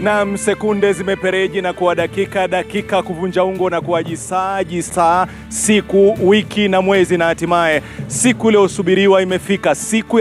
Na sekunde zimepereji na kuwa dakika kuvunja ungo na kuwa jisaa, siku, wiki na mwezi, na hatimaye siku ile usubiriwa imefika. Siku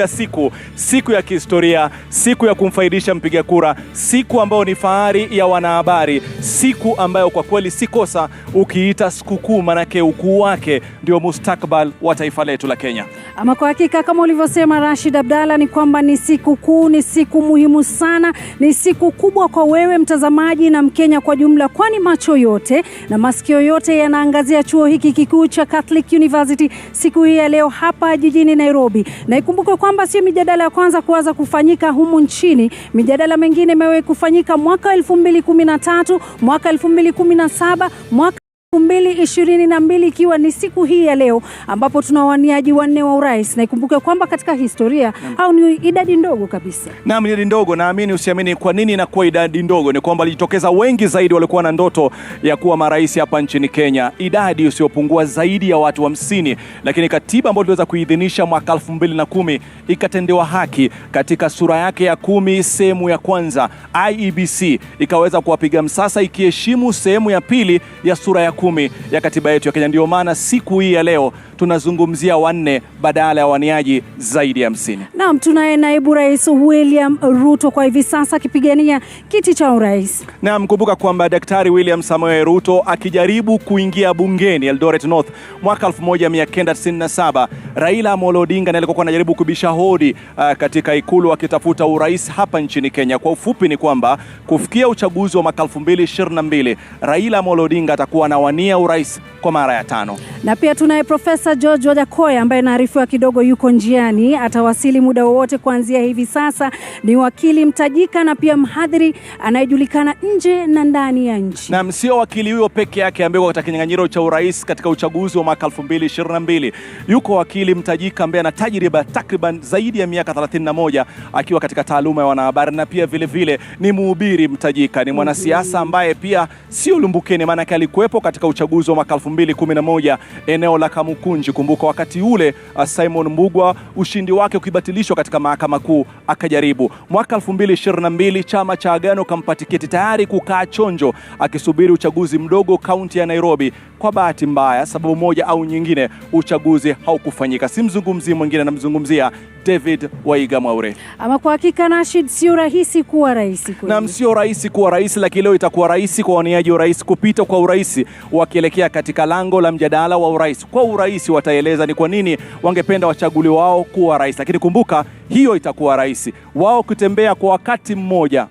ya kihistoria, siku ya kumfaidisha mpiga kura, siku ambayo ni fahari ya wanahabari, siku ambayo kwa kweli sikosa ukiita sikukuu, manake ukuu wake ndio mustakbal wa taifa letu la Kenya. Ama kwa hakika kama ulivyosema Rashid Abdalla, ni kwamba ni siku kuu, ni siku muhimu sana, ni siku kubwa kwa wewe mtazamaji na Mkenya kwa jumla, kwani macho yote na masikio yote yanaangazia chuo hiki kikuu cha Catholic University siku hii ya leo hapa jijini Nairobi. Na ikumbuke kwamba sio mijadala ya kwanza kuanza kufanyika humu nchini. Mijadala mengine imewahi kufanyika mwaka 2013, mwaka 2017, mwaka 2022, ikiwa ni siku hii ya leo ambapo tuna waniaji wanne wa urais. Na ikumbuke kwamba katika historia au ni idadi ndogo kabisa. Naam, idadi ndogo. Naamini usiamini kwa nini inakuwa idadi ndogo, ni kwamba walijitokeza wengi zaidi walikuwa na ndoto ya kuwa marais hapa nchini Kenya, idadi usiyopungua zaidi ya watu 50. Lakini katiba ambayo iliweza kuidhinisha mwaka 2010 ikatendewa haki katika sura yake ya 10 sehemu ya kwanza. IEBC ikaweza kuwapiga msasa ikiheshimu sehemu ya pili ya sura ya 10 ya katiba yetu ya Kenya. Ndio maana siku hii ya leo tunazungumzia wanne badala ya waniaji zaidi ya 50. Naam, tunaye naibu rais William Ruto kwa hivi sasa akipigania kiti cha urais. Naam, kumbuka kwamba Daktari William Samoei Ruto akijaribu kuingia bungeni Eldoret North mwaka 1997, Raila Amolo Odinga ndiye alikuwa anajaribu kubisha hodi katika ikulu akitafuta urais hapa nchini Kenya. Kwa ufupi ni kwamba kufikia uchaguzi wa mwaka 2022, Raila Amolo Odinga atakuwa anawania urais kwa mara ya 5. Na pia tunaye Profesa George Wajackoya ambaye naarifiwa kidogo yuko njiani, atawasili muda wowote kuanzia hivi sasa. Ni wakili mtajika na pia mhadhiri anayejulikana nje na ndani ya nchi. Na sio wakili huyo peke yake ambaye katika kinyang'anyiro cha urais katika uchaguzi wa mwaka 2022. Yuko wakili mtajika ambaye ana tajriba takriban zaidi ya miaka 31 akiwa katika taaluma ya wanahabari, na pia vile ni mhubiri mtajika. Ni mwanasiasa ambaye pia sio lumbukeni, maana yake alikuwepo katika uchaguzi wa mwaka 2011 eneo la Kamukunji. Kumbuka wakati ule Simon Mbugua ushindi wake ukibatilishwa katika mahakama kuu akajaribu. Mwaka 2022 chama cha Agano kampa tiketi tayari kukaa chonjo akisubiri uchaguzi mdogo kaunti ya Nairobi. Kwa bahati mbaya, sababu moja au nyingine, uchaguzi haukufanyika. Simzungumzii mwingine, namzungumzia David Waiga Mwaure. Ama kwa hakika Rashid, sio rahisi kuwa rais kweli. Na sio rahisi kuwa rais, lakini leo itakuwa rahisi kwa waniaji wa rais kupita kwa urais wakielekea katika lango la mjadala wa urais. Kwa urais wataeleza ni kwa nini wangependa wachaguli wao kuwa rais, lakini kumbuka hiyo itakuwa rais wao kutembea kwa wakati moja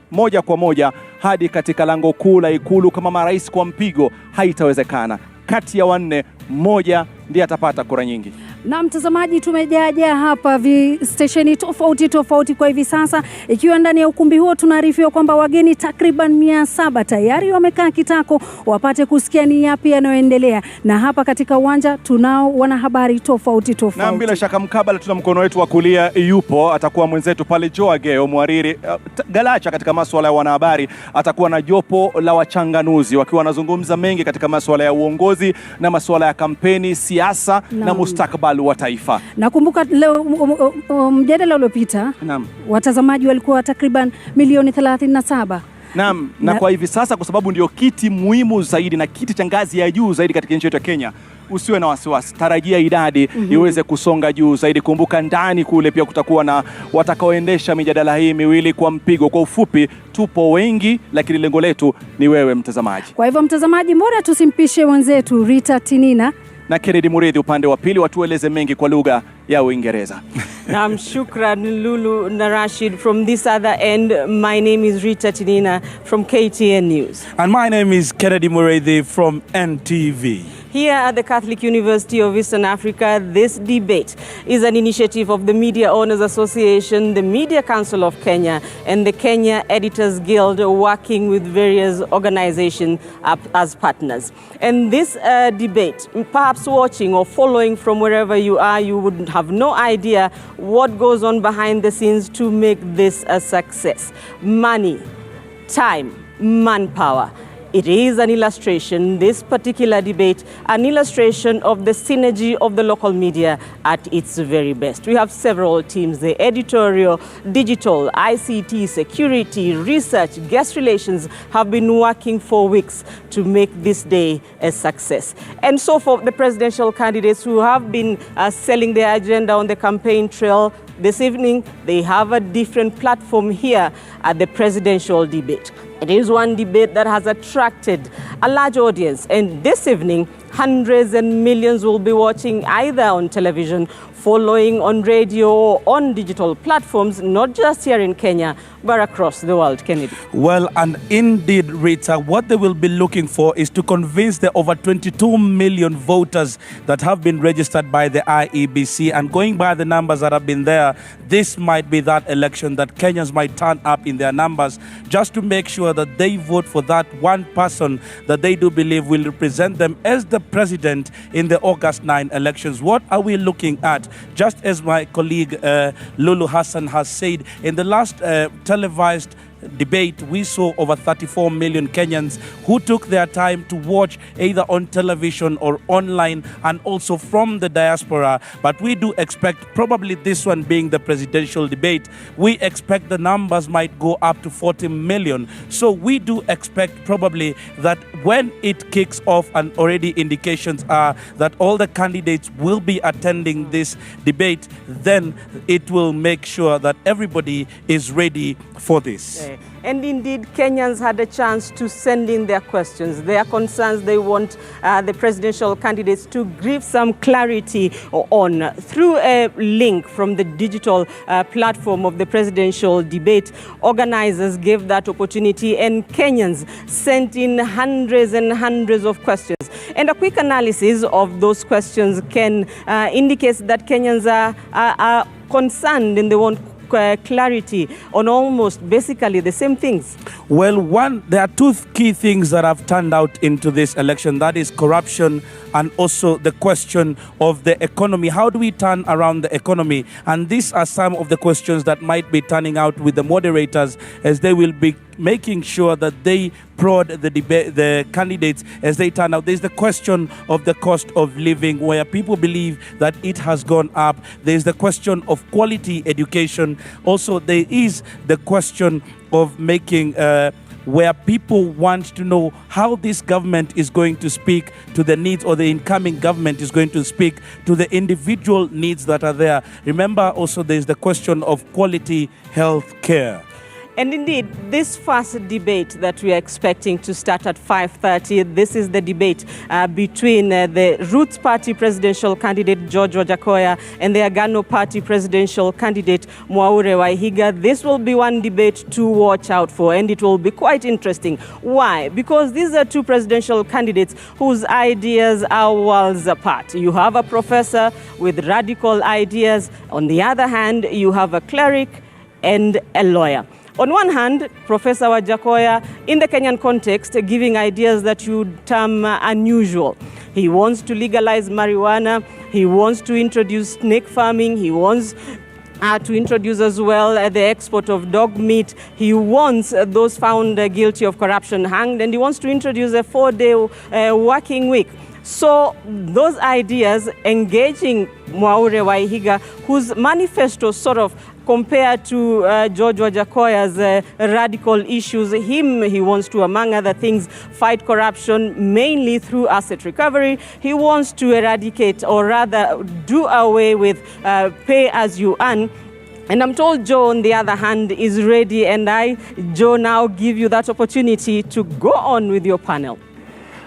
kwa moja hadi katika lango kuu la ikulu kama marais kwa mpigo. Haitawezekana. Kati ya wanne, mmoja ndiye atapata kura nyingi. Na mtazamaji, tumejaja hapa stesheni tofauti kwa hivi sasa, ikiwa ndani ya ukumbi huo tunaarifiwa kwamba wageni takriban 700 tayari wamekaa kitako wapate kusikia ni yapi yanayoendelea. Na hapa katika uwanja tunao wanahabari tofauti. Na bila shaka mkabala tuna mkono wetu wa kulia yupo, atakuwa mwenzetu pale Joageo Mwariri Galacha katika masuala ya wanahabari. Atakuwa na jopo la wachanganuzi wakiwa wanazungumza mengi katika masuala ya uongozi na masuala ya kampeni, siasa na mustakabali wa taifa. Nakumbuka leo mjadala uliopita, watazamaji walikuwa takriban milioni 37. Naam, na kwa hivi sasa kwa sababu ndio kiti muhimu zaidi na kiti cha ngazi ya juu zaidi katika nchi yetu ya Kenya, usiwe na wasiwasi, tarajia idadi iweze kusonga juu zaidi. Kumbuka ndani kule pia kutakuwa na watakaoendesha mijadala hii miwili kwa mpigo. Kwa ufupi, tupo wengi, lakini lengo letu ni wewe mtazamaji. Kwa hivyo mtazamaji, mbona tusimpishe wenzetu Rita Tinina na Kennedy Muridhi upande wa pili watueleze mengi kwa lugha ya Uingereza. Naam, shukran Lulu na Rashid. From this other end, my name is Rita Tinina from KTN News. And my name is Kennedy Muridhi from NTV. Here at the Catholic University of Eastern Africa, this debate is an initiative of the Media Owners Association, the Media Council of Kenya, and the Kenya Editors Guild, working with various organizations as partners. And this debate, perhaps watching or following from wherever you are, you would have no idea what goes on behind the scenes to make this a success. Money, time, manpower. It is an illustration, this particular debate, an illustration of the synergy of the local media at its very best. We have several teams, the editorial, digital, ICT, security, research, guest relations have been working for weeks to make this day a success. And so for the presidential candidates who have been selling their agenda on the campaign trail, this evening they have a different platform here at the presidential debate. It is one debate that has attracted a large audience, and this evening hundreds and millions will be watching either on television, following on radio or on digital platforms, not just here in Kenya, but across the world. Kennedy. Well, and indeed, Rita, what they will be looking for is to convince the over 22 million voters that have been registered by the IEBC. And going by the numbers that have been there, this might be that election that Kenyans might turn up in their numbers just to make sure that they vote for that one person that they do believe will represent them as the president in the August 9 elections. What are we looking at? Just as my colleague Lulu Hassan has said, in the last televised debate, we saw over 34 million Kenyans who took their time to watch either on television or online, and also from the diaspora. But we do expect, probably this one being the presidential debate, we expect the numbers might go up to 40 million. So we do expect probably that when it kicks off, and already indications are that all the candidates will be attending this debate, then it will make sure that everybody is ready for this. And indeed, Kenyans had a chance to send in their questions, their concerns. They want the presidential candidates to give some clarity on through a link from the digital platform of the presidential debate. Organizers gave that opportunity, and Kenyans sent in hundreds and hundreds of questions. And a quick analysis of those questions can indicate that Kenyans are concerned, and they want clarity on almost basically the same things. Well, there are two key things that have turned out into this election. That is corruption, and also the question of the economy. How do we turn around the economy? And these are some of the questions that might be turning out with the moderators, as they will be making sure that they prod the candidates as they turn out. There's the question of the cost of living, where people believe that it has gone up. There's the question of quality education. Also, there is the question of making where people want to know how this government is going to speak to the needs, or the incoming government is going to speak to the individual needs that are there. Remember, also there's the question of quality health care. And indeed, this first debate that we are expecting to start at 5:30, this is the debate between the Roots Party presidential candidate George Wajakoya and the Agano Party presidential candidate Mwaure Wahiga. This will be one debate to watch out for, and it will be quite interesting. Why? Because these are two presidential candidates whose ideas are worlds apart. You have a professor with radical ideas. On the other hand, you have a cleric and a lawyer. On one hand, Professor Wajakoya, in the Kenyan context, giving ideas that you term unusual. He wants to legalize marijuana. He wants to introduce snake farming. He wants to introduce as well the export of dog meat. He wants those found guilty of corruption hanged, and he wants to introduce a 4-day working week. So those ideas engaging Mwaure Wahiga, whose manifesto sort of compared to George Wajakoya's radical issues. He wants to, among other things, fight corruption mainly through asset recovery. He wants to eradicate, or rather do away with pay as you earn. And I'm told Joe, on the other hand, is ready, and Joe, now give you that opportunity to go on with your panel.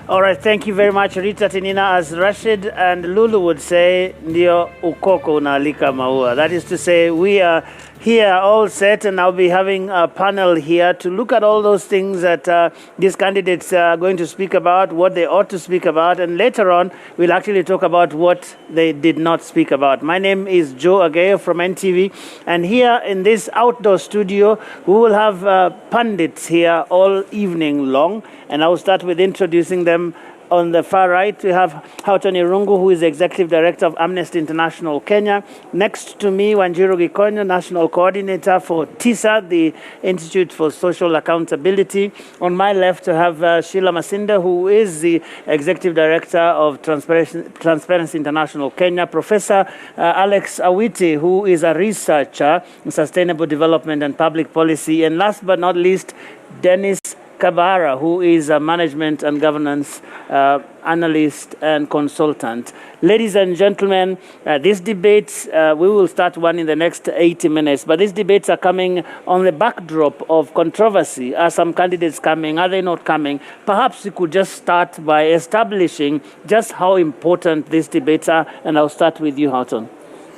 All right, thank you very much, Rita Tinina. As Rashid and Lulu would say, ndio ukoko unaalika maua. That is to say, we are here all set, and I'll be having a panel here to look at all those things that these candidates are going to speak about, what they ought to speak about, and later on, we'll actually talk about what they did not speak about. My name is Joe Agayo from NTV, and here in this outdoor studio, we will have pundits here all evening long, and I'll start with introducing them. On the far right, we have Houghton Irungu, who is the Executive Director of Amnesty International Kenya. Next to me, Wanjiru Gikonyo, National Coordinator for TISA, the Institute for Social Accountability. On my left, I have Sheila Masinda, who is the Executive Director of Transparency International Kenya. Professor Alex Awiti, who is a researcher in sustainable development and public policy. And last but not least, Dennis Kabara, who is a management and governance analyst and consultant. Ladies and gentlemen, these debates, we will start one in the next 80 minutes, but these debates are coming on the backdrop of controversy. Are some candidates coming? Are they not coming? Perhaps we could just start by establishing just how important these debates are, and I'll start with you, Houghton.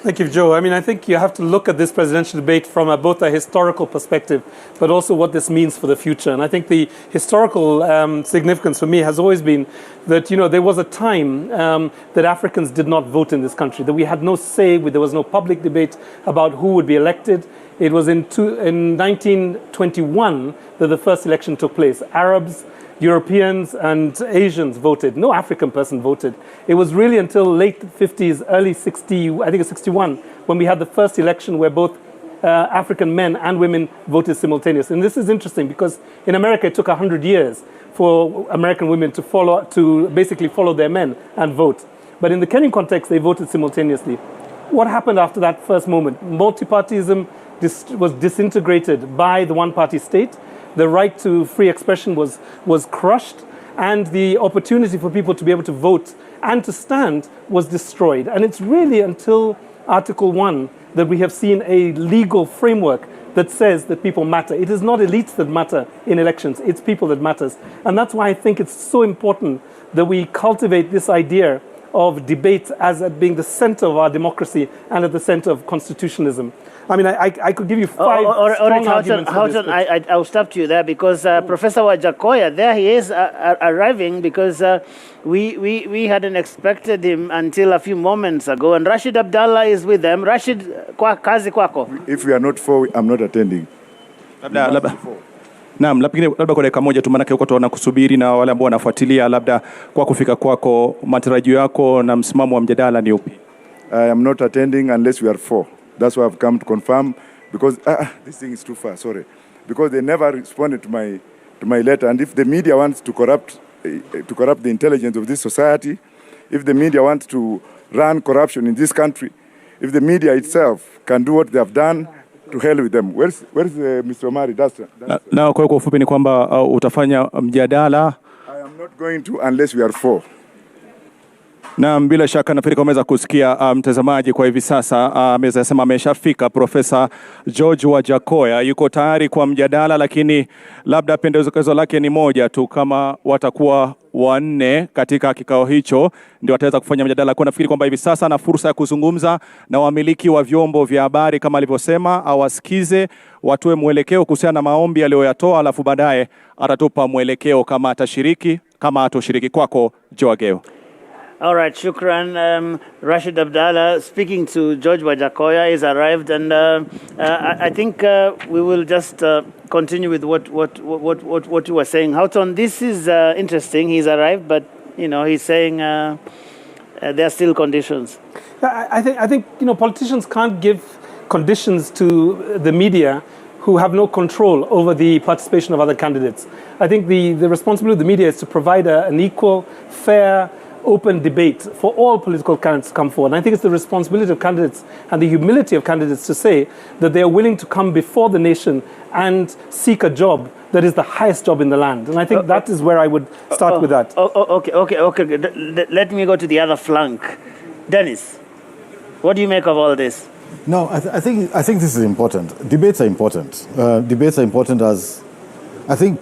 Thank you, Joe. I mean, I think you have to look at this presidential debate from both a historical perspective, but also what this means for the future. And I think the historical significance for me has always been that, you know, there was a time that Africans did not vote in this country, that we had no say, there was no public debate about who would be elected. It was in 1921 that the first election took place. Arabs, Europeans and Asians voted. No African person voted. It was really until late 50s, early 60, I think it's 61, when we had the first election where both African men and women voted simultaneously. And this is interesting because in America it took 100 years for American women to basically follow their men and vote. But in the Kenyan context, they voted simultaneously. What happened after that first moment? Multipartyism was disintegrated by the one-party state. The right to free expression was crushed, and the opportunity for people to be able to vote and to stand was destroyed. And it's really until Article 1 that we have seen a legal framework that says that people matter. It is not elites that matter in elections, it's people that matters. And that's why I think it's so important that we cultivate this idea of debate as being the center of our democracy and at the center of constitutionalism. I mean, I could give you five strong arguments. Houghton, I'll stop you there because Professor Wajakoya, there he is arriving because we hadn't expected him until a few moments ago. And Rashid Abdallah is with them. Rashid, kazi kwako. If we are not for, I'm not attending. Naam, labda kwa dakika moja tu, maana huko tunaona kusubiri na wale ambao wanafuatilia, labda kwa kufika kwako, matarajio yako na msimamo wa mjadala ni upi? I am not attending unless we are for. That's why I've come to confirm, because this thing is too far, sorry. Because they never responded to my letter. And if the media wants to corrupt the intelligence of this society, if the media wants to run corruption in this country, if the media itself can do what they have done, to hell with them. Where's Mr. Omari? Na kwa ufupi ni kwamba utafanya mjadala. I am not going to unless we are for. Na bila shaka nafikiri umeweza kusikia mtazamaji, kwa hivi sasa ameweza sema ameshafika Profesa George Wajakoya, yuko tayari kwa mjadala, lakini labda pendekezo lake ni moja tu, kama watakuwa wanne katika kikao hicho ndio wataweza kufanya mjadala. Kwa nafikiri kwamba hivi sasa na fursa ya kuzungumza na wamiliki wa vyombo vya habari kama alivyosema, awasikize, watoe mwelekeo kuhusiana na maombi aliyoyatoa, alafu baadaye atatupa mwelekeo kama atashiriki, kama hatoshiriki. Kwako Joageo. All right, shukran. Rashid Abdallah speaking to George Wajakoya is arrived, and I think we will just continue with what you were saying. Houghton, this is interesting. He's arrived, but you know he's saying there are still conditions. I think you know politicians can't give conditions to the media who have no control over the participation of other candidates. I think the responsibility of the media is to provide an equal, fair, open debate for all political candidates to come forward. And I think it's the responsibility of candidates and the humility of candidates to say that they are willing to come before the nation and seek a job that is the highest job in the land. And I think that is where I would start with that. Okay. Let me go to the other flank. Dennis, what do you make of all this? No, I think this is important. Debates are important. Debates are important, as I think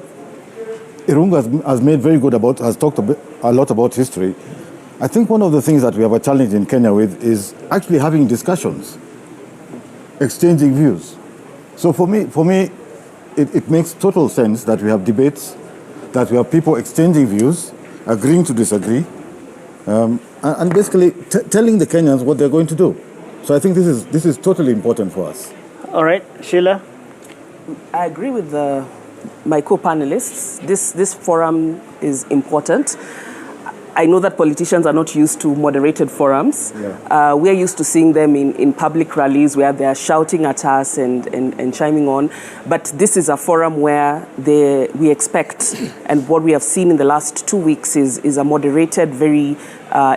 Irungu has made very good about, has talked a lot about history. I think one of the things that we have a challenge in Kenya with is actually having discussions, exchanging views. So for me, it makes total sense that we have debates, that we have people exchanging views, agreeing to disagree, and basically telling the Kenyans what they're going to do. So I think this is totally important for us. All right, Sheila? I agree with my co-panelists. This forum is important. I know that politicians are not used to moderated forums. Yeah. We are used to seeing them in public rallies where they are shouting at us and chiming on. But this is a forum where we expect, and what we have seen in the last 2 weeks is a moderated, very,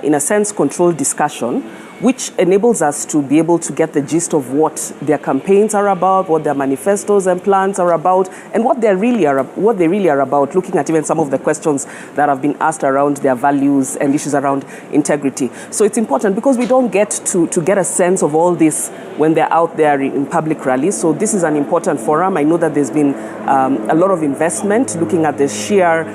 in a sense, controlled discussion, which enables us to be able to get the gist of what their campaigns are about, what their manifestos and plans are about, and what they really are about, looking at even some of the questions that have been asked around their values and issues around integrity. So it's important because we don't get to get a sense of all this when they're out there in public rallies. So this is an important forum. I know that there's been a lot of investment looking at the sheer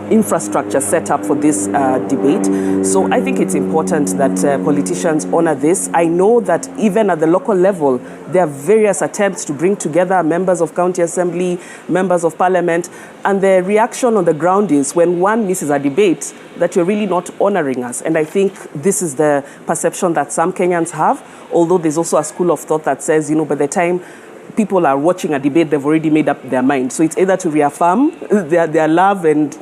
infrastructure set up for this debate. So I think it's important that politicians honor this. I know that even at the local level, there are various attempts to bring together members of county assembly, members of parliament, and the reaction on the ground is when one misses a debate that you're really not honoring us. And I think this is the perception that some Kenyans have, although there's also a school of thought that says, by the time people are watching a debate, they've already made up their mind. So it's either to reaffirm their love and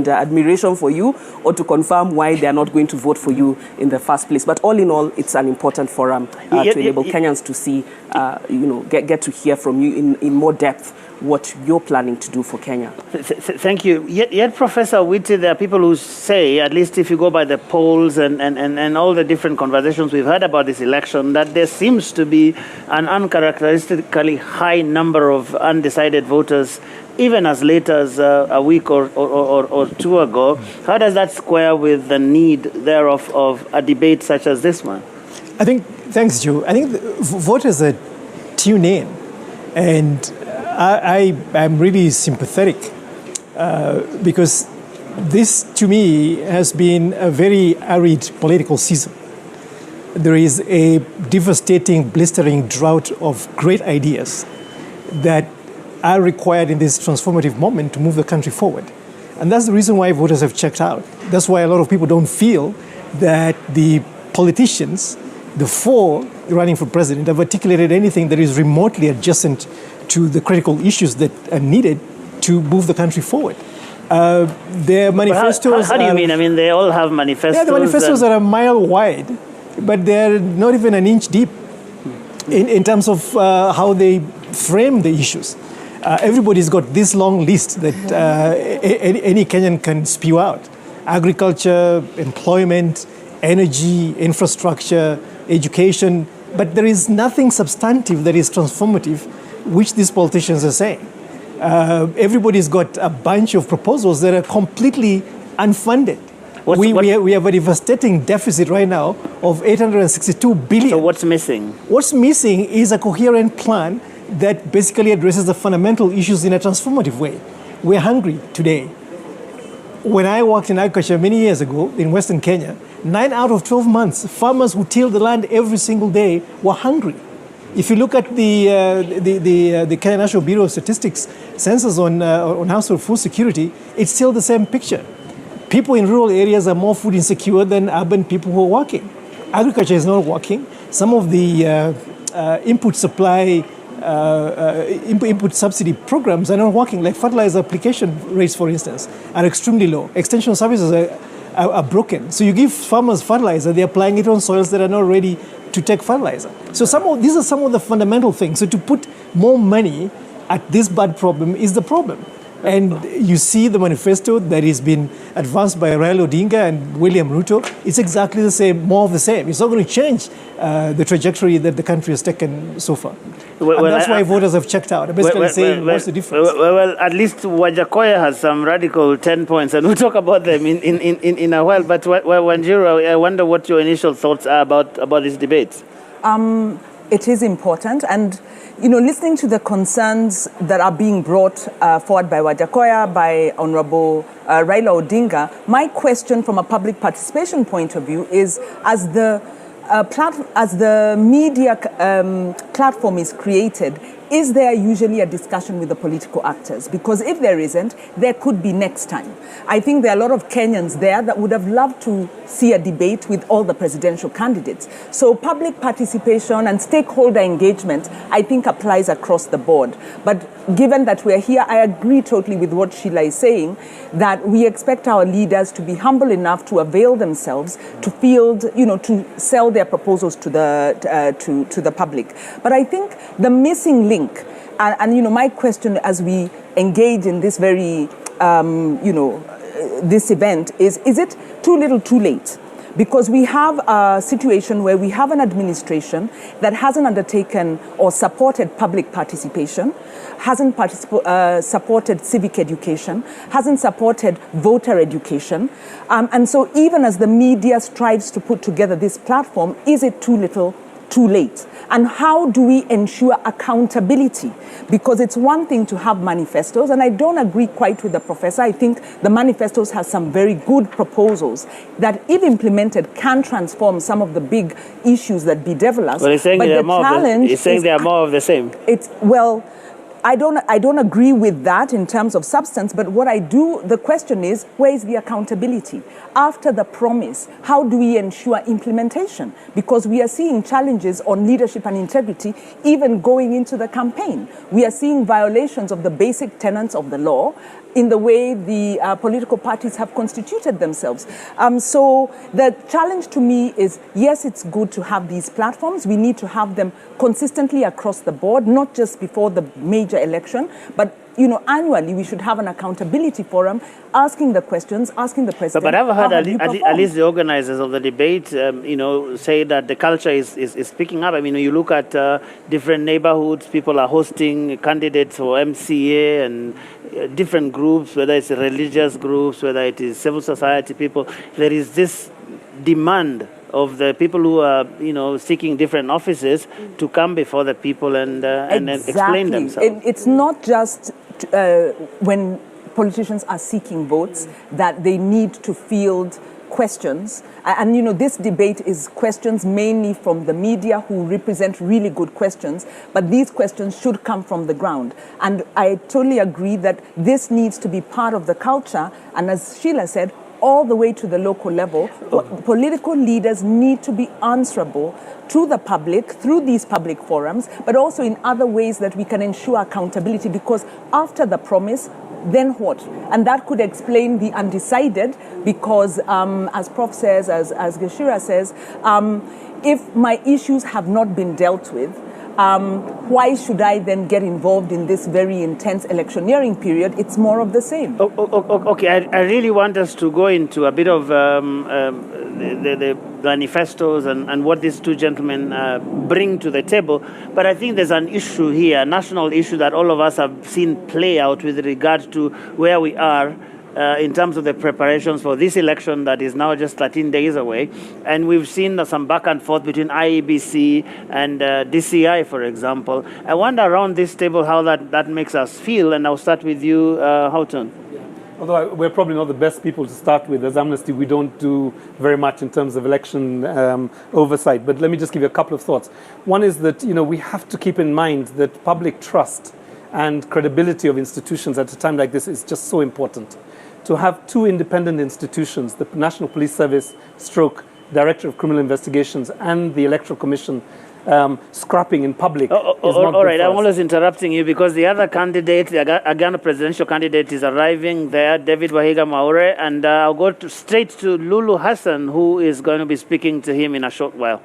admiration for you, or to confirm why they are not going to vote for you in the first place. But all in all, it's an important forum to enable Kenyans to see, get to hear from you in more depth what you're planning to do for Kenya. Thank you. Yet, Professor Witi, there are people who say, at least if you go by the polls and all the different conversations we've had about this election, that there seems to be an uncharacteristically high number of undecided voters, even as late as a week or two ago. How does that square with the need thereof of a debate such as this one? Thanks, Joe. I think voters are tuned in, and I'm really sympathetic because this, to me, has been a very arid political season. There is a devastating, blistering drought of great ideas that are required in this transformative moment to move the country forward. And that's the reason why voters have checked out. That's why a lot of people don't feel that the politicians, the four running for president, have articulated anything that is remotely adjacent to the critical issues that are needed to move the country forward. Their manifestos... How do you mean? I mean, they all have manifestos. Yeah, the manifestos are a mile wide, but they're not even an inch deep in terms of how they frame the issues. Everybody's got this long list that any Kenyan can spew out. Agriculture, employment, energy, infrastructure, education, but there is nothing substantive that is transformative, which these politicians are saying. Everybody's got a bunch of proposals that are completely unfunded. We have a devastating deficit right now of 862 billion. So what's missing? What's missing is a coherent plan that basically addresses the fundamental issues in a transformative way. We're hungry today. When I worked in agriculture many years ago in Western Kenya, 9 out of 12 months, farmers who tilled the land every single day were hungry. If you look at the Kenya National Bureau of Statistics census on household food security, it's still the same picture. People in rural areas are more food insecure than urban people who are working. Agriculture is not working. Some of the input supply, input subsidy programs are not working, like fertilizer application rates, for instance, are extremely low. Extension services are broken. So you give farmers fertilizer, they're applying it on soils that are not ready to take fertilizer. So these are some of the fundamental things. So to put more money at this bad problem is the problem. And you see the manifesto that has been advanced by Raila Odinga and William Ruto. It's exactly the same, more of the same. It's not going to change the trajectory that the country has taken so far. And that's why voters have checked out. Basically saying, what's the difference? Well, at least Wajakoya has some radical 10 points, and we'll talk about them in a while. But Wanjiru, I wonder what your initial thoughts are about this debate. It is important, and listening to the concerns that are being brought forward by Wajakoya, by Honorable Raila Odinga, my question from a public participation point of view is, as the media platform is created, is there usually a discussion with the political actors? Because if there isn't, there could be next time. I think there are a lot of Kenyans there that would have loved to see a debate with all the presidential candidates. So public participation and stakeholder engagement, I think, applies across the board. But given that we're here, I agree totally with what Sheila is saying, that we expect our leaders to be humble enough to avail themselves, to field, to sell their proposals to the public. But I think the missing link, and my question as we engage in this very, this event is it too little too late? Because we have a situation where we have an administration that hasn't undertaken or supported public participation, hasn't supported civic education, hasn't supported voter education. And so even as the media strives to put together this platform, is it too little too late? And how do we ensure accountability? Because it's one thing to have manifestos, and I don't agree quite with the professor. I think the manifestos have some very good proposals that, if implemented, can transform some of the big issues that bedevil us. Well, he's saying they are more of the same. I don't agree with that in terms of substance, but the question is, where is the accountability? After the promise, how do we ensure implementation? Because we are seeing challenges on leadership and integrity even going into the campaign. We are seeing violations of the basic tenets of the law in the way the political parties have constituted themselves. So the challenge to me is, yes, it's good to have these platforms. We need to have them consistently across the board, not just before the major election, but annually we should have an accountability forum, asking the questions, asking the president. But I've heard at least the organizers of the debate, say that the culture is picking up. I mean, you look at different neighborhoods, people are hosting candidates for MCA and different groups, whether it's religious groups, whether it is civil society people. There is this demand of the people who are, seeking different offices to come before the people and explain themselves. It's not just when politicians are seeking votes that they need to field questions. And this debate is questions mainly from the media, who represent really good questions, but these questions should come from the ground. And I totally agree that this needs to be part of the culture. And as Sheila said, all the way to the local level, political leaders need to be answerable to the public through these public forums, but also in other ways that we can ensure accountability, because after the promise, then what? And that could explain the undecided, because as Prof says, as Geshira says, if my issues have not been dealt with, why should I then get involved in this very intense electioneering period? It's more of the same. Okay, I really want us to go into a bit of the manifestos and what these two gentlemen bring to the table. But I think there's an issue here, a national issue that all of us have seen play out with regard to where we are in terms of the preparations for this election that is now just 13 days away. And we've seen some back and forth between IEBC and DCI, for example. I wonder around this table how that makes us feel, and I'll start with you, Houghton. Although we're probably not the best people to start with. As Amnesty, we don't do very much in terms of election oversight. But let me just give you a couple of thoughts. One is that, we have to keep in mind that public trust and credibility of institutions at a time like this is just so important. To have two independent institutions, the National Police Service / Director of Criminal Investigations and the Electoral Commission, scrapping in public is not good all right, for I'm us. always interrupting you because the other candidate, the Ghana presidential candidate, is arriving there, David Wahiga Maure, and I'll go straight to Lulu Hassan, who is going to be speaking to him in a short while.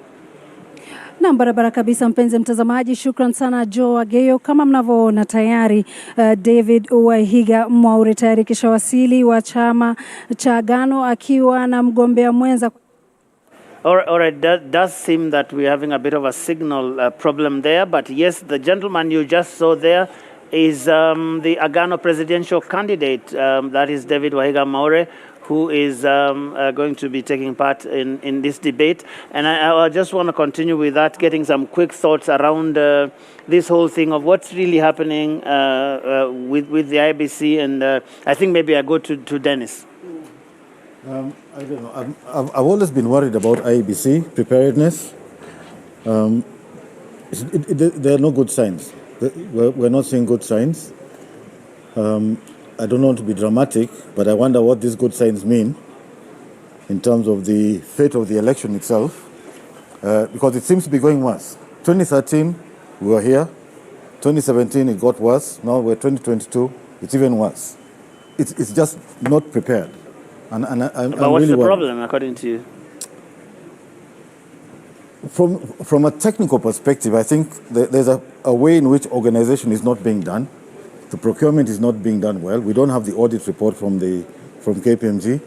Na barabara kabisa, mpenzi mtazamaji, shukran sana Joe Ageyo. Kama mnavyoona tayari David Wahiga Mwaure tayari kishawasili wa chama cha Agano akiwa na mgombea mwenza. All right, that does seem that we're having a bit of a signal problem there, but yes, the gentleman you just saw there is the Agano presidential candidate, that is David Wahiga Maure, who is going to be taking part in this debate. And I just want to continue with that, getting some quick thoughts around this whole thing of what's really happening with the IBC. And I think maybe I go to Dennis. I don't know. I've always been worried about IEBC preparedness. There are no good signs. we're not seeing good signs. I don't want to be dramatic, but I wonder what these good signs mean in terms of the fate of the election itself, because it seems to be going worse. 2013, we were here. 2017, it got worse. Now we're 2022, it's even worse. It's just not prepared. And but what's really the problem, according to you? From a technical perspective, I think there's a way in which organization is not being done. The procurement is not being done well. We don't have the audit report from KPMG.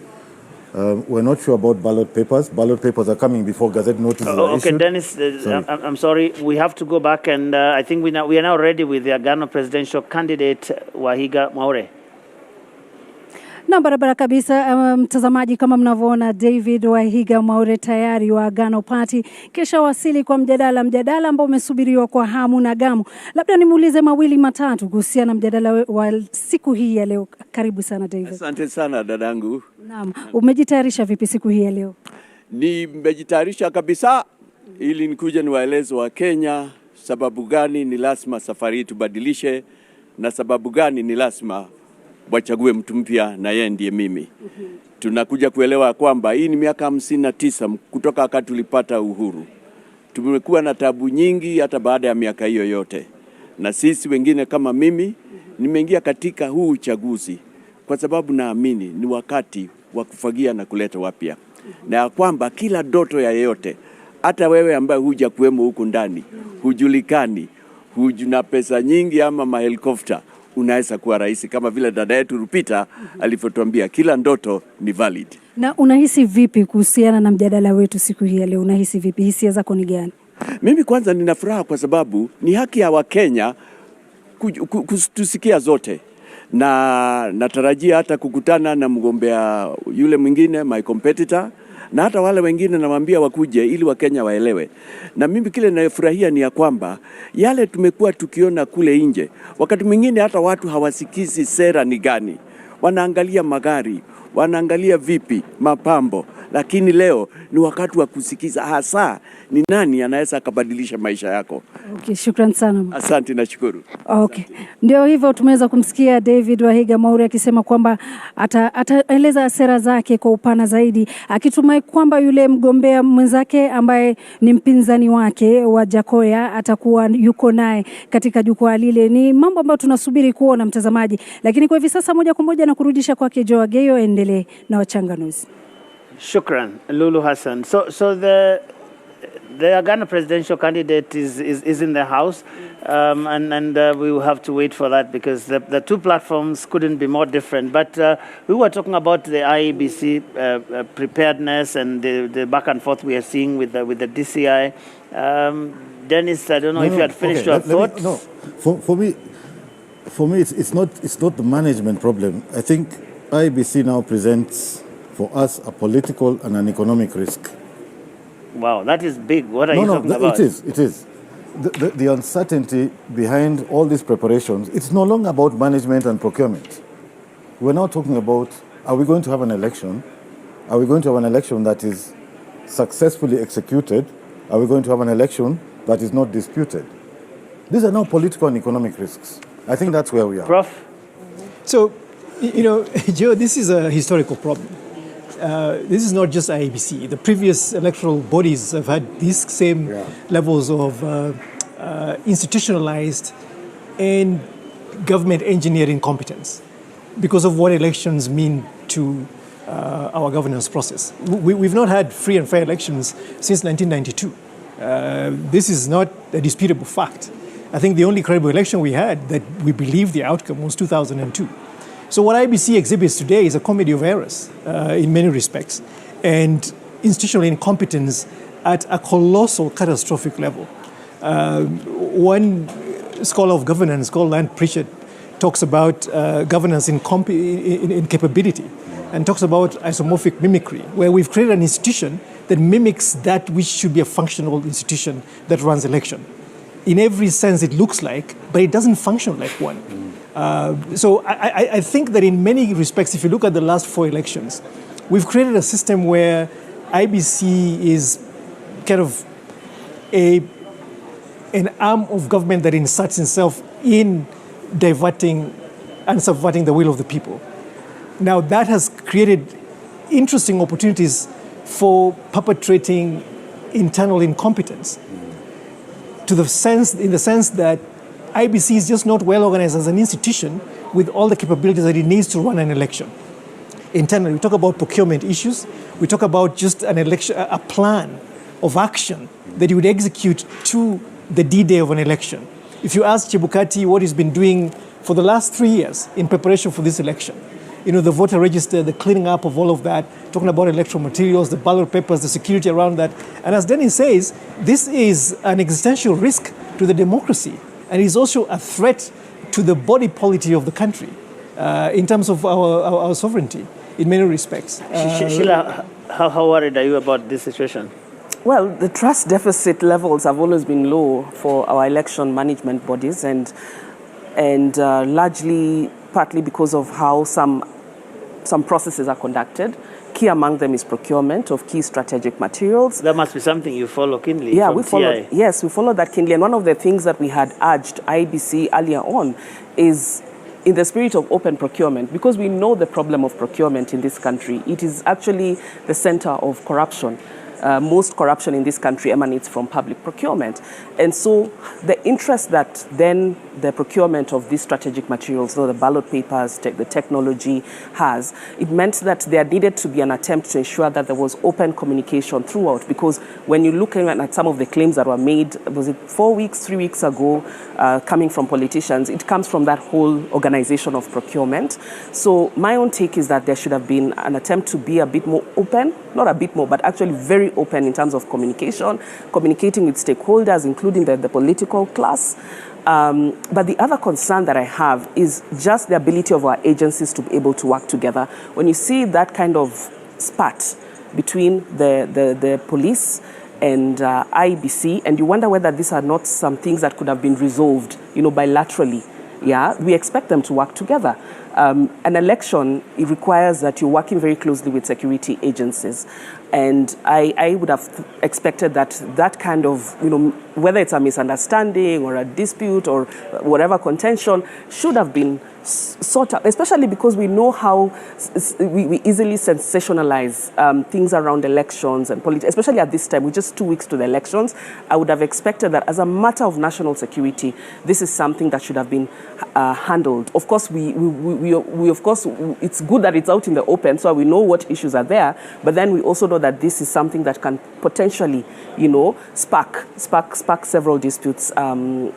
We're not sure about ballot papers. Ballot papers are coming before Gazette notices are okay, issued. Dennis, I'm sorry. We have to go back, and I think we are now ready with the Agano presidential candidate, Wahiga Mwaure. Na barabara kabisa, mtazamaji, kama mnavyoona David Wahiga Mwaure tayari wa Agano Party kesha wasili kwa mjadala ambao umesubiriwa kwa hamu na gamu. Labda nimuulize mawili matatu kuhusiana na mjadala wa siku hii ya leo. Karibu sana David. Asante sana dadangu. Naam, umejitayarisha vipi siku hii ya leo? Nimejitayarisha kabisa ili nikuje niwaeleze wa Kenya sababu gani ni lazima safari tubadilishe na sababu gani ni lazima wachague mtu mpya na yeye ndiye mimi. Tunakuja kuelewa kwamba hii ni miaka 59 kutoka wakati tulipata uhuru. Tumekuwa na tabu nyingi hata baada ya miaka hiyo yote. Na sisi wengine kama mimi nimeingia katika huu uchaguzi kwa sababu naamini ni wakati wa kufagia na kuleta wapya. Na ya kwamba kila ndoto ya yeyote, hata wewe ambaye huja kuwemo huku ndani, hujulikani, hujuna pesa nyingi ama mahelikopta, unaweza kuwa rais kama vile dada yetu Rupita alivyotuambia kila ndoto ni valid. Na unahisi vipi kuhusiana na mjadala wetu siku hii ya leo? Unahisi vipi? Hisia zako ni gani? Mimi kwanza nina furaha kwa sababu ni haki ya Wakenya kutusikia zote. Na natarajia hata kukutana na mgombea yule mwingine, my competitor, na hata wale wengine nawaambia wakuje ili Wakenya waelewe. Na mimi kile ninayofurahia ni ya kwamba yale tumekuwa tukiona kule nje, wakati mwingine hata watu hawasikizi sera ni gani. Wanaangalia magari, wanaangalia vipi, mapambo, lakini leo ni wakati wa kusikiza hasa ni nani anaweza kubadilisha maisha yako. Okay, shukrani sana. Asante na shukuru. Okay. Ndio hivyo tumeweza kumsikia David Wahiga Mwaure akisema kwamba ataeleza sera zake kwa upana zaidi, akitumai kwamba yule mgombea mwenzake ambaye ni mpinzani wake wa Jakoya atakuwa yuko naye katika jukwaa lile. Ni mambo ambayo tunasubiri kuona mtazamaji, lakini kwa hivi sasa moja kwa moja na kurudisha kwake Joa Geyo endelee na wachanganuzi. Shukran, Lulu Hassan. So the Agano presidential candidate is in the house, and we will have to wait for that because the two platforms couldn't be more different. But we were talking about the IEBC preparedness and the back and forth we are seeing with the DCI. Dennis, I don't know if you had finished your thoughts. No, for me, it's not the management problem. I think IEBC now presents for us a political and an economic risk. Wow, that is big. What are you talking about? It is. The uncertainty behind all these preparations, it's no longer about management and procurement. We're now talking about, are we going to have an election? Are we going to have an election that is successfully executed? Are we going to have an election that is not disputed? These are now political and economic risks. I think that's where we are. Prof? So, Joe, this is a historical problem. This is not just IEBC. The previous electoral bodies have had these same levels of institutionalized and government engineering competence because of what elections mean to our governance process. We've not had free and fair elections since 1992. This is not a disputable fact. I think the only credible election we had that we believe the outcome was 2002. So what IBC exhibits today is a comedy of errors in many respects and institutional incompetence at a colossal, catastrophic level. One scholar of governance called Land Pritchard talks about governance in capability and talks about isomorphic mimicry, where we've created an institution that mimics that which should be a functional institution that runs election. In every sense it looks like, but it doesn't function like one. So I think that in many respects, if you look at the last 4 elections, we've created a system where IBC is kind of a an arm of government that inserts itself in diverting and subverting the will of the people. Now, that has created interesting opportunities for perpetrating internal incompetence, in the sense that IBC is just not well organized as an institution with all the capabilities that it needs to run an election. Internally, we talk about procurement issues. We talk about just an election, a plan of action that you would execute to the D-Day of an election. If you ask Chebukati what he's been doing for the last 3 years in preparation for this election, the voter register, the cleaning up of all of that, talking about electoral materials, the ballot papers, the security around that. And as Dennis says, this is an existential risk to the democracy. And is also a threat to the body polity of the country in terms of our sovereignty in many respects. Sheila, how worried are you about this situation? Well, the trust deficit levels have always been low for our election management bodies, and largely partly because of how some processes are conducted. Key among them is procurement of key strategic materials. That must be something you follow keenly. Yeah, from we follow. TI. Yes, we follow that keenly. And one of the things that we had urged IBC earlier on is, in the spirit of open procurement, because we know the problem of procurement in this country. It is actually the center of corruption. Most corruption in this country emanates from public procurement. And so the interest that then the procurement of these strategic materials, so the ballot papers, the technology has, it meant that there needed to be an attempt to ensure that there was open communication throughout. Because when you're looking at some of the claims that were made, was it 3 weeks ago, coming from politicians, it comes from that whole organization of procurement. So my own take is that there should have been an attempt to be a bit more open, not a bit more, but actually very open in terms of communication, communicating with stakeholders, including the political class. But the other concern that I have is just the ability of our agencies to be able to work together. When you see that kind of spat between the police and IBC, and you wonder whether these are not some things that could have been resolved, bilaterally. Yeah, we expect them to work together. An election, it requires that you're working very closely with security agencies. And I would have expected that kind of, whether it's a misunderstanding or a dispute or whatever contention, should have been sought out, especially because we know how we easily sensationalize things around elections and politics, especially at this time, with just 2 weeks to the elections. I would have expected that as a matter of national security, this is something that should have been handled. Of course, we of course, it's good that it's out in the open, so we know what issues are there, but then we also know that this is something that can potentially, spark several disputes, in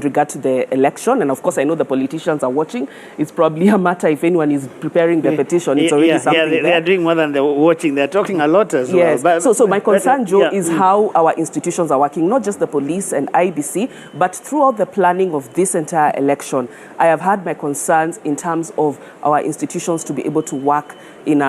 regard to the election. And of course, I know the politicians are watching. It's probably a matter, if anyone is preparing the petition, it's already something they are doing more than they're watching. They're talking a lot as well. But, so my concern, Joe, is how our institutions are working, not just the police and IBC, but throughout the planning of this entire election. I have had my concerns in terms of our institutions to be able to work in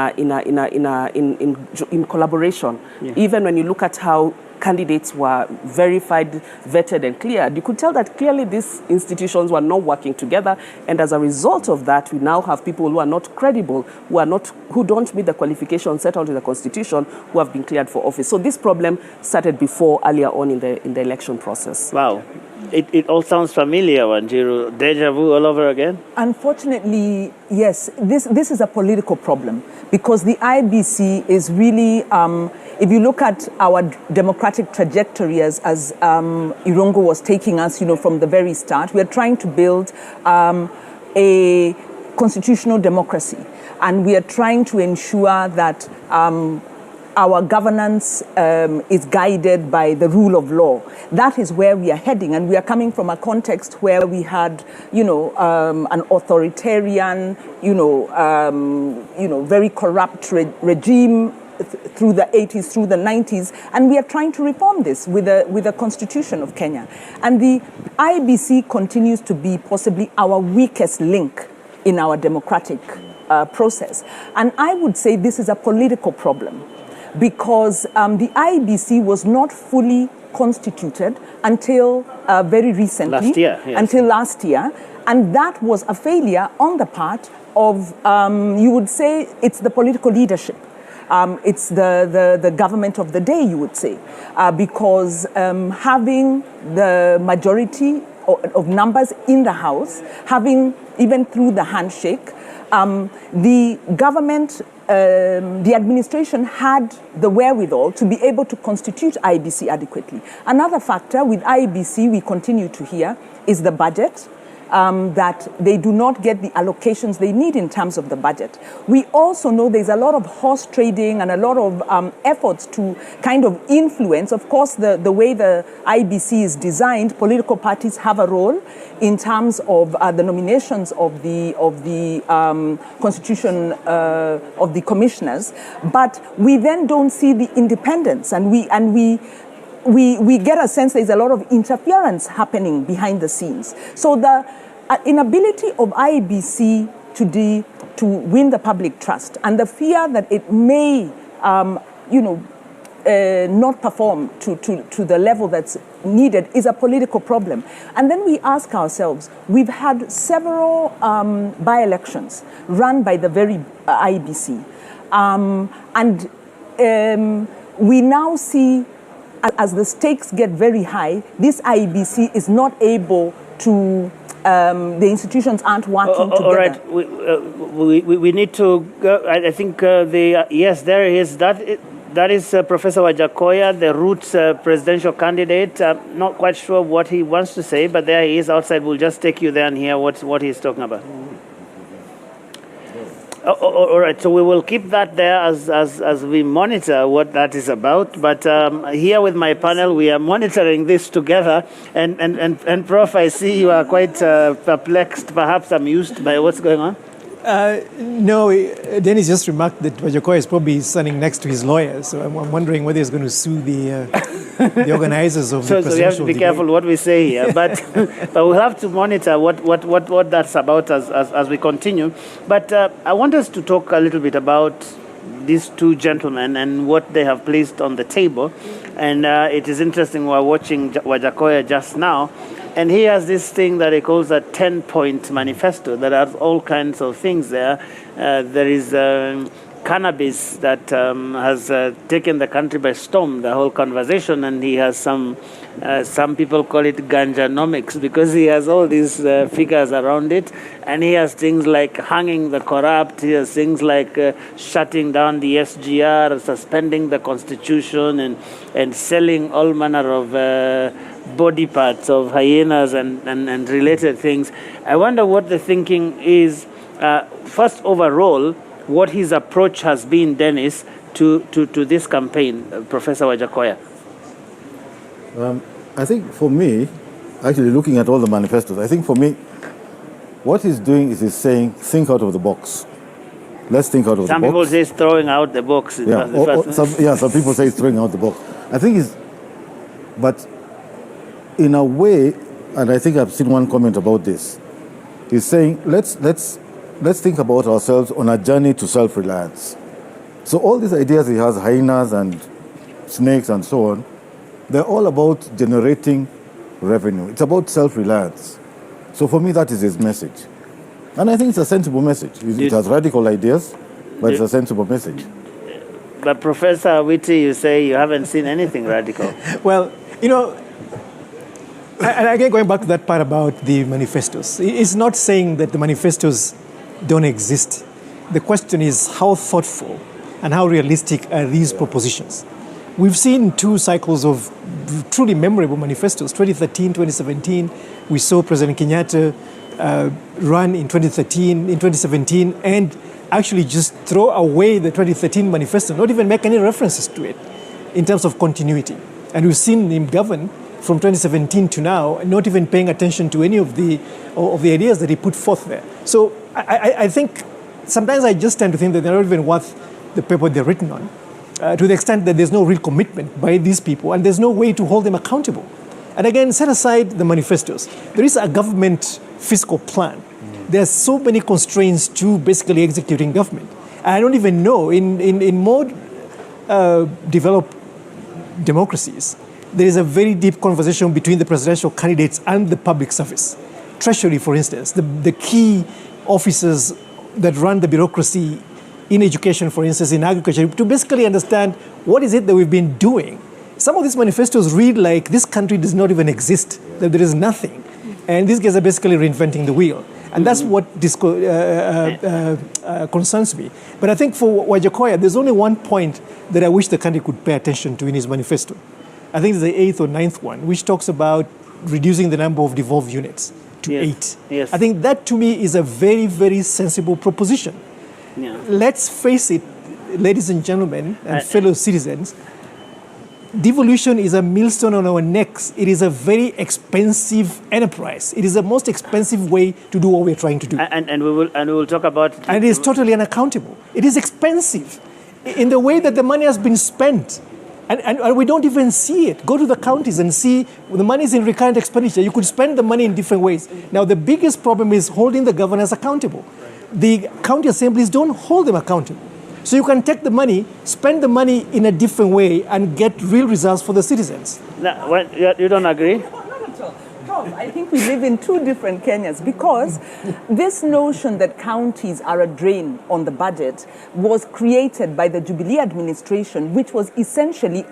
collaboration. Yeah. Even when you look at how candidates were verified, vetted, and cleared, you could tell that clearly these institutions were not working together. And as a result of that, we now have people who are not credible, who don't meet the qualifications set out in the Constitution, who have been cleared for office. So this problem started earlier on in the election process. Wow. It all sounds familiar, Wanjiru. Deja vu all over again? Unfortunately, yes. This is a political problem because the IBC is really, if you look at our democratic trajectory as Irungu was taking us, from the very start, we are trying to build a constitutional democracy. And we are trying to ensure that our governance is guided by the rule of law. That is where we are heading, and we are coming from a context where we had, an authoritarian, very corrupt regime through the 80s, through the 90s, and we are trying to reform this with the Constitution of Kenya. And the IBC continues to be possibly our weakest link in our democratic process. And I would say this is a political problem, because the IBC was not fully constituted until very recently. Last year, yes. Until last year. And that was a failure on the part of, you would say, it's the political leadership. It's the government of the day, you would say, because having the majority of numbers in the House, having even through the handshake, the government, the administration had the wherewithal to be able to constitute IEBC adequately. Another factor with IEBC we continue to hear is the budget. That they do not get the allocations they need in terms of the budget. We also know there's a lot of horse trading and a lot of efforts to kind of influence. Of course, the way the IEBC is designed, political parties have a role in terms of the nominations of the constitution of the commissioners, but we then don't see the independence, and we get a sense there's a lot of interference happening behind the scenes. So the inability of IEBC to win the public trust and the fear that it may, not perform to the level that's needed is a political problem. And then we ask ourselves, we've had several by-elections run by the very IEBC. We now see, as the stakes get very high, this IEBC is not able to, the institutions aren't working together. All right, we need to go. I think yes, there is. That is Professor Wajakoya, the Roots presidential candidate. I'm not quite sure what he wants to say, but there he is outside. We'll just take you there and hear what he's talking about. All right, so we will keep that there as we monitor what that is about. But here with my panel, we are monitoring this together. And Prof, I see you are quite perplexed, perhaps amused by what's going on. No, Dennis just remarked that Wajakoya is probably standing next to his lawyer, so I'm wondering whether he's going to sue the organizers of the presidential So we have to be careful what we say here, but we'll have to monitor what that's about as we continue. But I want us to talk a little bit about these two gentlemen and what they have placed on the table. And it is interesting, we're watching Wajakoya just now, and he has this thing that he calls a 10-point manifesto that has all kinds of things there. There is cannabis that has taken the country by storm, the whole conversation, and he has some people call it ganjanomics because he has all these figures around it, and he has things like hanging the corrupt, he has things like shutting down the SGR, suspending the constitution, and selling all manner of body parts of hyenas and related things. I wonder what the thinking is, first overall, what his approach has been, Dennis, to this campaign, Professor Wajakoya. I think for me, actually looking at all the manifestos, I think for me, what he's doing is he's saying, think out of the box. Let's think out of the box. Some people say it's throwing out the box. Some people say it's throwing out the box. I think it's, but in a way, and I think I've seen one comment about this, he's saying, let's think about ourselves on a journey to self-reliance. So all these ideas he has, hyenas and snakes and so on, they're all about generating revenue. It's about self-reliance. So for me, that is his message. And I think it's a sensible message. It has radical ideas, but it's a sensible message. But Professor Witty, you say you haven't seen anything radical. Well, and again, going back to that part about the manifestos, it's not saying that the manifestos don't exist. The question is how thoughtful and how realistic are these propositions? We've seen two cycles of truly memorable manifestos, 2013, 2017. We saw President Kenyatta run in 2013, in 2017, and actually just throw away the 2013 manifesto, not even make any references to it in terms of continuity. And we've seen him govern from 2017 to now, not even paying attention to any of the ideas that he put forth there. So I think sometimes I just tend to think that they're not even worth the paper they're written on, to the extent that there's no real commitment by these people and there's no way to hold them accountable. And again, set aside the manifestos. There is a government fiscal plan. There's so many constraints to basically executing government. And I don't even know, in more developed democracies, there is a very deep conversation between the presidential candidates and the public service. Treasury, for instance, the key officers that run the bureaucracy in education, for instance, in agriculture, to basically understand what is it that we've been doing. Some of these manifestos read like this country does not even exist, that there is nothing. And these guys are basically reinventing the wheel. And that's what concerns me. But I think for Wajakoya, there's only one point that I wish the country could pay attention to in his manifesto. I think it's the 8th or 9th one, which talks about reducing the number of devolved units to 8. Yes. I think that to me is a very, very sensible proposition. Yeah. Let's face it, ladies and gentlemen and fellow citizens, devolution is a millstone on our necks. It is a very expensive enterprise. It is the most expensive way to do what we're trying to do. And we will talk about it. And it is totally unaccountable. It is expensive in the way that the money has been spent. And we don't even see it. Go to the counties and see the money is in recurrent expenditure. You could spend the money in different ways. Now, the biggest problem is holding the governors accountable. The county assemblies don't hold them accountable. So you can take the money, spend the money in a different way, and get real results for the citizens. Now, you don't agree? I think we live in two different Kenyas, because this notion that counties are a drain on the budget was created by the Jubilee administration, which was essentially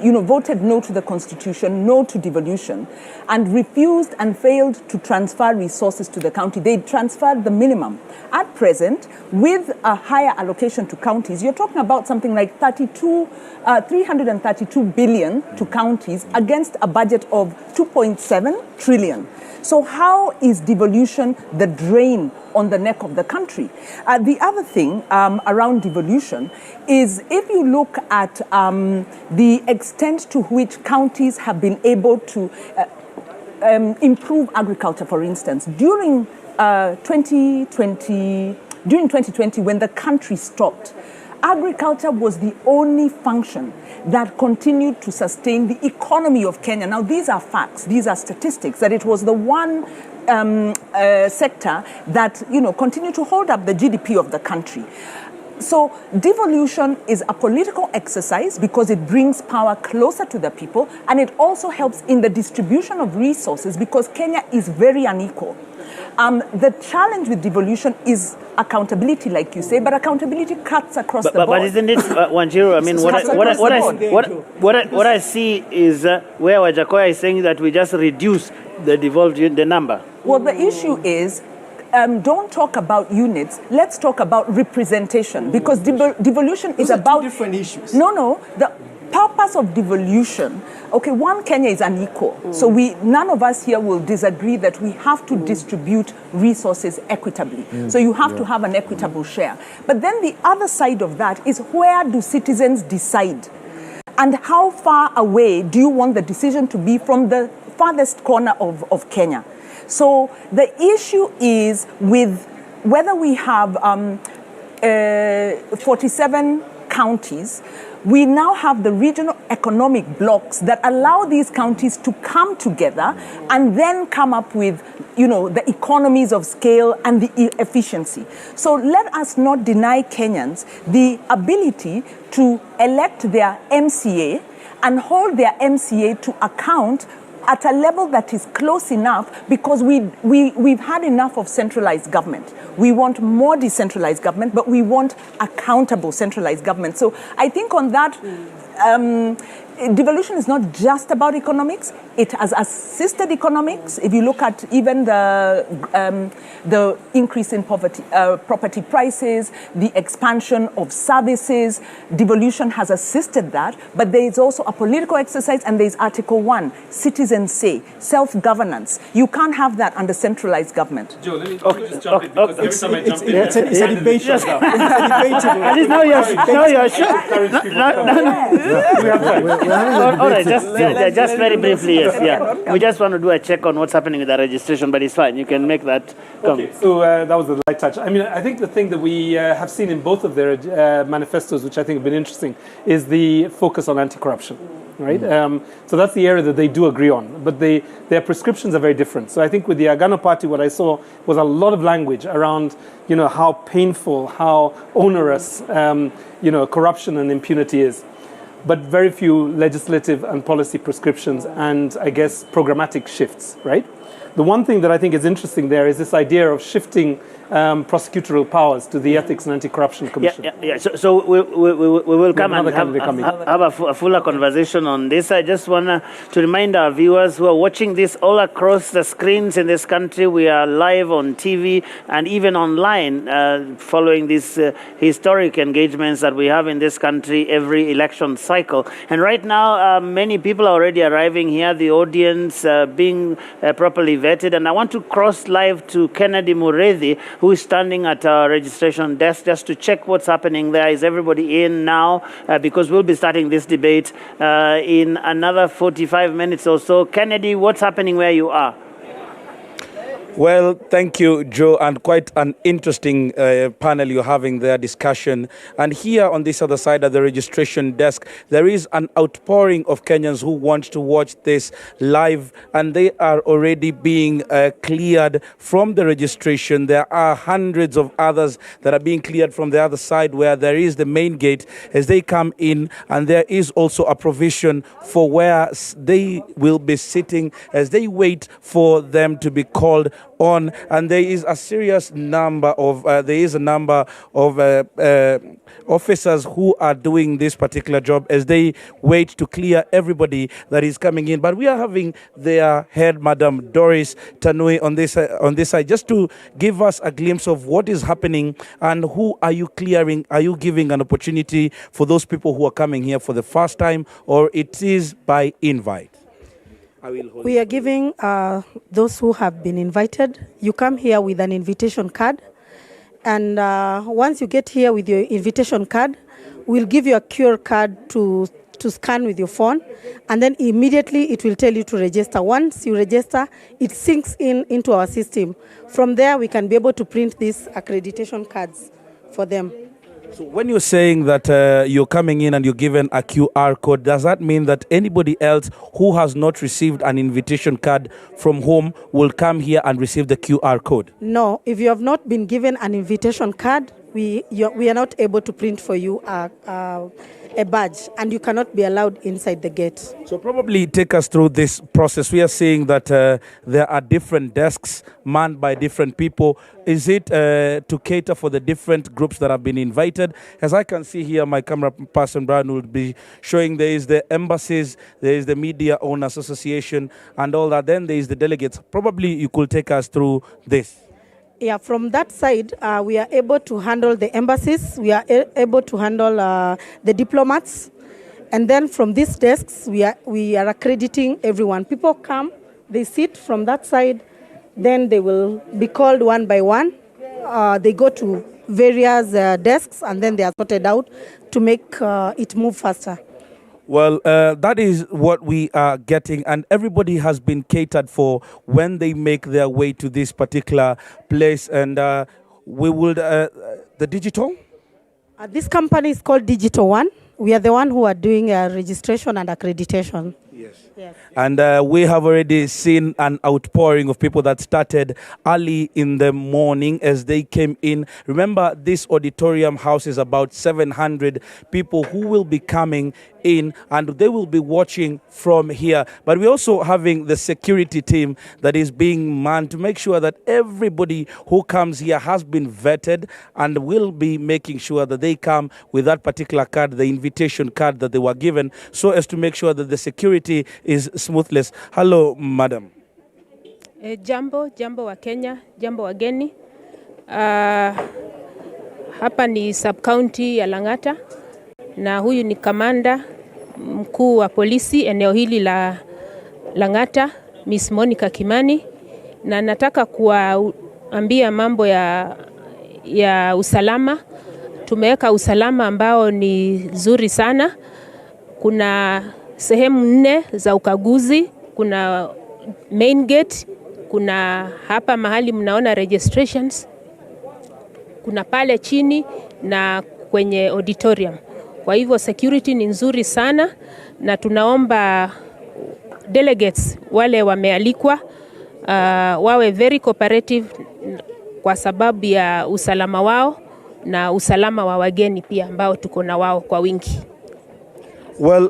voted no to the constitution, no to devolution, and refused and failed to transfer resources to the county. They transferred the minimum. At present, with a higher allocation to counties, you're talking about something like 332 billion to counties against a budget of 2.7 trillion. So how is devolution the drain on the neck of the country? The other thing around devolution is, if you look at the extent to which counties have been able to improve agriculture, for instance, during 2020, when the country stopped, agriculture was the only function that continued to sustain the economy of Kenya. Now, these are facts, these are statistics, that it was the one sector that, continued to hold up the GDP of the country. So devolution is a political exercise because it brings power closer to the people, and it also helps in the distribution of resources because Kenya is very unequal. The challenge with devolution is accountability, like you say, but accountability cuts across the board. But isn't it, Wanjiru? I mean, what I see is where Wajakoya is saying that we just reduce the number. Well, the issue is, don't talk about units. Let's talk about representation, because devolution is about two different issues. No. The purpose of devolution. Okay, one Kenya is unequal, so none of us here will disagree that we have to distribute resources equitably. So you have to have an equitable share. But then the other side of that is, where do citizens decide, and how far away do you want the decision to be from the farthest corner of Kenya? So the issue is with whether we have 47 counties. We now have the regional economic blocks that allow these counties to come together and then come up with, the economies of scale and the efficiency. So let us not deny Kenyans the ability to elect their MCA and hold their MCA to account at a level that is close enough, because we've had enough of centralized government. We want more decentralized government, but we want accountable centralized government. So I think on that, devolution is not just about economics. It has assisted economics. If you look at even the increase in property prices, the expansion of services, devolution has assisted that. But there is also a political exercise, and there is Article 1, citizens say, self-governance. You can't have that under centralized government. Joe, let me just jump in, because every time I jump in, It's a debate. It's a debate. At least now you're sure. All right, just very briefly, yes, yeah. We just want to do a check on what's happening with the registration, but it's fine. You can make that come. Okay, so that was a light touch. I mean, I think the thing that we have seen in both of their manifestos, which I think have been interesting, is the focus on anti-corruption, right? So that's the area that they do agree on, but their prescriptions are very different. So I think with the Agano Party, what I saw was a lot of language around, how painful, how onerous, corruption and impunity is, but very few legislative and policy prescriptions and, I guess, programmatic shifts, right? The one thing that I think is interesting there is this idea of shifting prosecutorial powers to the Ethics and Anti-Corruption Commission. So we will come and have a fuller conversation on this. I just want to remind our viewers who are watching this all across the screens in this country. We are live on TV and even online following these historic engagements that we have in this country every election cycle. And right now, many people are already arriving here, the audience being properly vetted. And I want to cross live to Kennedy Mureithi, who is standing at our registration desk just to check what's happening there. Is everybody in now? Because we'll be starting this debate in another 45 minutes or so. Kennedy, what's happening where you are? Well, thank you, Joe, and quite an interesting panel you're having there, discussion. And here on this other side of the registration desk, there is an outpouring of Kenyans who want to watch this live, and they are already being cleared from the registration. There are hundreds of others that are being cleared from the other side where there is the main gate as they come in, and there is also a provision for where they will be sitting as they wait for them to be called on. And there is a serious number of officers who are doing this particular job as they wait to clear everybody that is coming in. But we are having their head, Madam Doris Tanui, on this side, just to give us a glimpse of what is happening and who are you clearing. Are you giving an opportunity for those people who are coming here for the first time, or it is by invite? We are giving those who have been invited. You come here with an invitation card, and once you get here with your invitation card, we'll give you a QR card to scan with your phone, and then immediately it will tell you to register. Once you register, it syncs into our system. From there, we can be able to print these accreditation cards for them. So when you're saying that you're coming in and you're given a QR code, does that mean that anybody else who has not received an invitation card from home will come here and receive the QR code? No, if you have not been given an invitation card, we are not able to print for you a badge, and you cannot be allowed inside the gate. So probably take us through this process. We are seeing that there are different desks manned by different people. Is it to cater for the different groups that have been invited? As I can see here, my camera person Brian will be showing there is the embassies, there is the Media Owners Association and all that. Then there is the delegates. Probably you could take us through this. Yeah, from that side, we are able to handle the embassies. We are able to handle the diplomats. And then from these desks, we are accrediting everyone. People come, they sit from that side, then they will be called one by one. They go to various desks, and then they are sorted out to make it move faster. Well, that is what we are getting, and everybody has been catered for when they make their way to this particular place. And we will, the digital? This company is called Digital One. We are the one who are doing registration and accreditation. Yes. And we have already seen an outpouring of people that started early in the morning as they came in. Remember, this auditorium houses about 700 people who will be coming in, and they will be watching from here. But we're also having the security team that is being manned to make sure that everybody who comes here has been vetted, and will be making sure that they come with that particular card, the invitation card that they were given, so as to make sure that the security is smoothless. Hello, madam. Jambo wa Kenya, jambo wageni. Hapa ni sub-county ya Lang'ata, na huyu ni kamanda mkuu wa polisi eneo hili la Lang'ata, Miss Monica Kimani, na nataka kuambia mambo ya usalama. Tumeweka usalama ambao ni nzuri sana. Kuna sehemu 4 za ukaguzi, kuna main gate, kuna hapa mahali mnaona registrations, kuna pale chini na kwenye auditorium. Kwa hivyo security ni nzuri sana, na tunaomba delegates wale wamealikwa wawe very cooperative kwa sababu ya usalama wao na usalama wa wageni pia ambao tuko na wao kwa wingi. Well,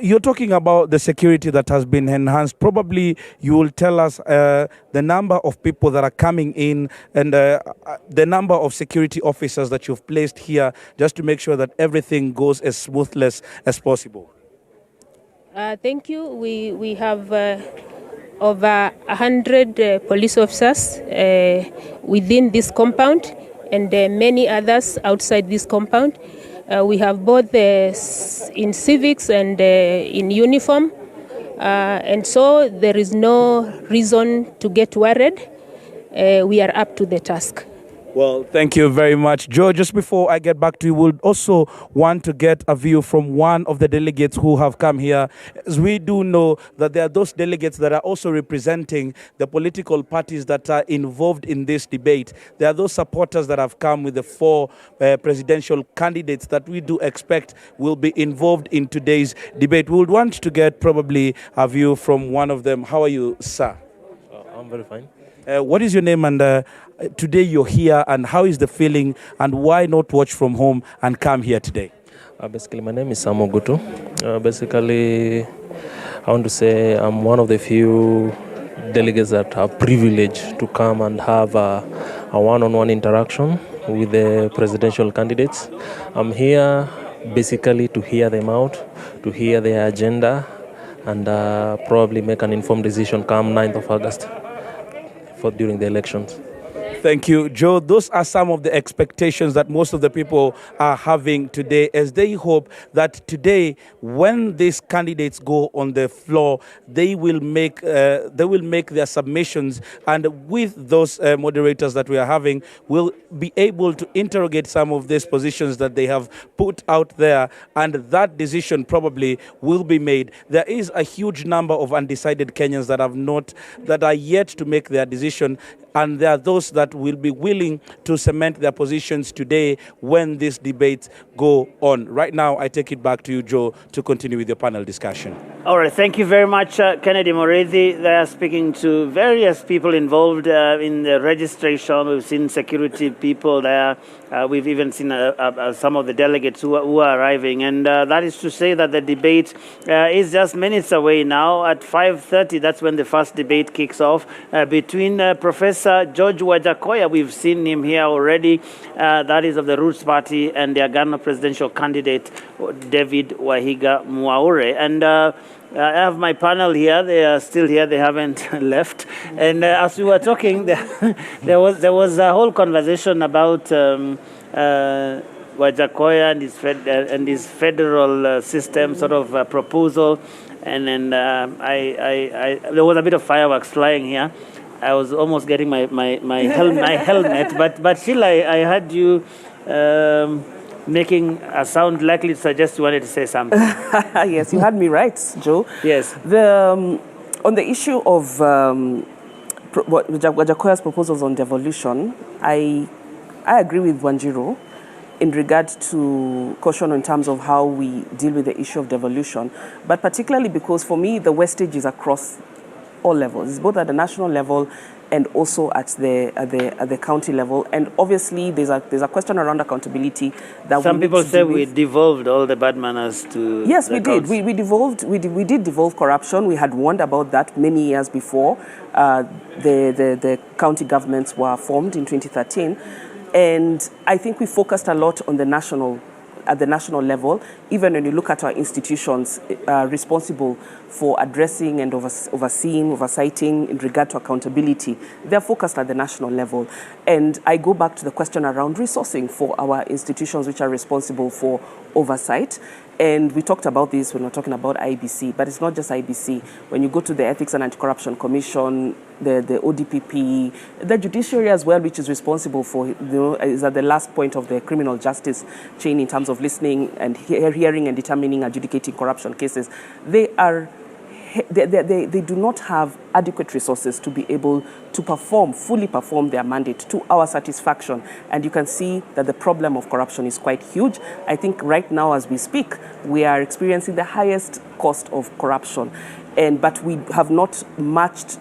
you're talking about the security that has been enhanced. Probably you will tell us the number of people that are coming in and the number of security officers that you've placed here just to make sure that everything goes as smoothly as possible. Thank you. We have over 100 police officers within this compound and many others outside this compound. We have both in civics and in uniform. And so there is no reason to get worried. We are up to the task. Well, thank you very much, Joe. Just before I get back to you, we'll also want to get a view from one of the delegates who have come here. As we do know that there are those delegates that are also representing the political parties that are involved in this debate. There are those supporters that have come with the 4 presidential candidates that we do expect will be involved in today's debate. We would want to get probably a view from one of them. How are you, sir? I'm very fine. What is your name, and today you're here, and how is the feeling, and why not watch from home and come here today? Basically, my name is Sam Ogutu. Basically, I want to say I'm one of the few delegates that are privileged to come and have a one-on-one interaction with the presidential candidates. I'm here basically to hear them out, to hear their agenda, and probably make an informed decision come 9th of August. During the elections. Thank you, Joe. Those are some of the expectations that most of the people are having today, as they hope that today, when these candidates go on the floor, they will make their submissions, and with those moderators that we are having, we'll be able to interrogate some of these positions that they have put out there, and that decision probably will be made. There is a huge number of undecided Kenyans that are yet to make their decision. And there are those that will be willing to cement their positions today when these debates go on. Right now, I take it back to you, Joe, to continue with your panel discussion. All right, thank you very much, Kennedy Morethi. They are speaking to various people involved in the registration. We've seen security people there. We've even seen some of the delegates who are arriving. And that is to say that the debate is just minutes away now. At 5:30, that's when the first debate kicks off between Professor George Wajakoya. We've seen him here already. That is of the Roots Party, and the Agano presidential candidate, David Wahiga Mwaure. And I have my panel here. They are still here. They haven't left. And as we were talking, there was a whole conversation about Wajakoya and his federal system sort of proposal. And then there was a bit of fireworks flying here. I was almost getting my helmet, but still I had you making a sound likely to suggest you wanted to say something. Yes, you had me right, Joe. Yes. On the issue of Wajakoya's proposals on devolution, I agree with Wanjiru in regard to caution in terms of how we deal with the issue of devolution, but particularly because for me the wastage is across all levels. It's both at the national level and also at the county level. And obviously there's a question around accountability that some people say we devolved all the bad manners to. Yes, we did. We did devolve corruption. We had warned about that many years before the county governments were formed in 2013. And I think we focused a lot on at the national level, even when you look at our institutions responsible for addressing and oversighting in regard to accountability, they're focused at the national level. And I go back to the question around resourcing for our institutions which are responsible for oversight. And we talked about this when we're talking about IBC, but it's not just IBC. When you go to the Ethics and Anti-Corruption Commission, the ODPP, the judiciary as well, which is responsible for, is at the last point of the criminal justice chain in terms of listening and hearing and determining, adjudicating corruption cases. They do not have adequate resources to be able to fully perform their mandate to our satisfaction. And you can see that the problem of corruption is quite huge. I think right now as we speak, we are experiencing the highest cost of corruption. But we have not matched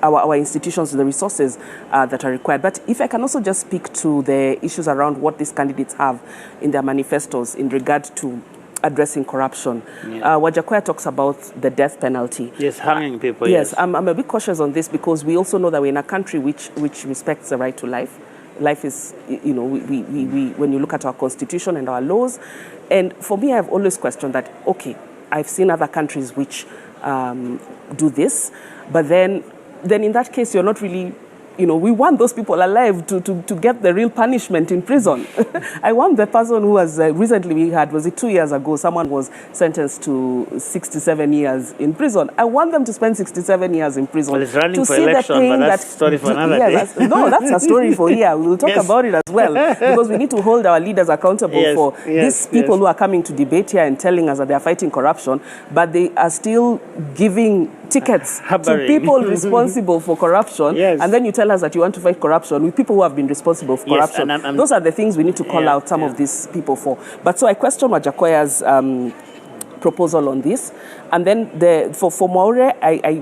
our institutions with the resources that are required. But if I can also just speak to the issues around what these candidates have in their manifestos in regard to addressing corruption. Wajakoya talks about the death penalty. Yes, hanging people. Yes, I'm a bit cautious on this because we also know that we're in a country which respects the right to life. Life is, you know, we when you look at our constitution and our laws, and for me, I've always questioned that. Okay, I've seen other countries which do this, but then in that case, you're not really. You know, we want those people alive to get the real punishment in prison. I want the person who was recently we had, was it 2 years ago, someone was sentenced to 67 years in prison. I want them to spend 67 years in prison. Well, it's running to for see election, the thing but that's a story for another day. That's a story for here. We'll talk about it as well. Because we need to hold our leaders accountable for these people who are coming to debate here and telling us that they are fighting corruption, but they are still giving tickets to people responsible for corruption, and then you tell us that you want to fight corruption with people who have been responsible for corruption. And those are the things we need to call out some of these people for. But so I question Wajakoya's proposal on this. And then for Mwaure,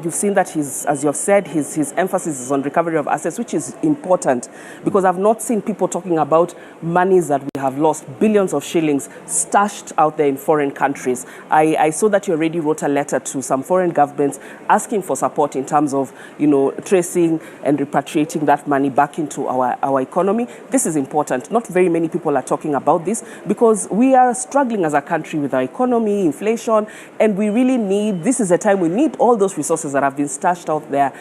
you've seen that as you have said, his emphasis is on recovery of assets, which is important because I've not seen people talking about monies that we have lost, billions of shillings stashed out there in foreign countries. I saw that you already wrote a letter to some foreign governments asking for support in terms of, you know, tracing and repatriating that money back into our economy. This is important. Not very many people are talking about this because we are struggling as a country with our economy, inflation, and we really this is a time we need all those resources that have been stashed out there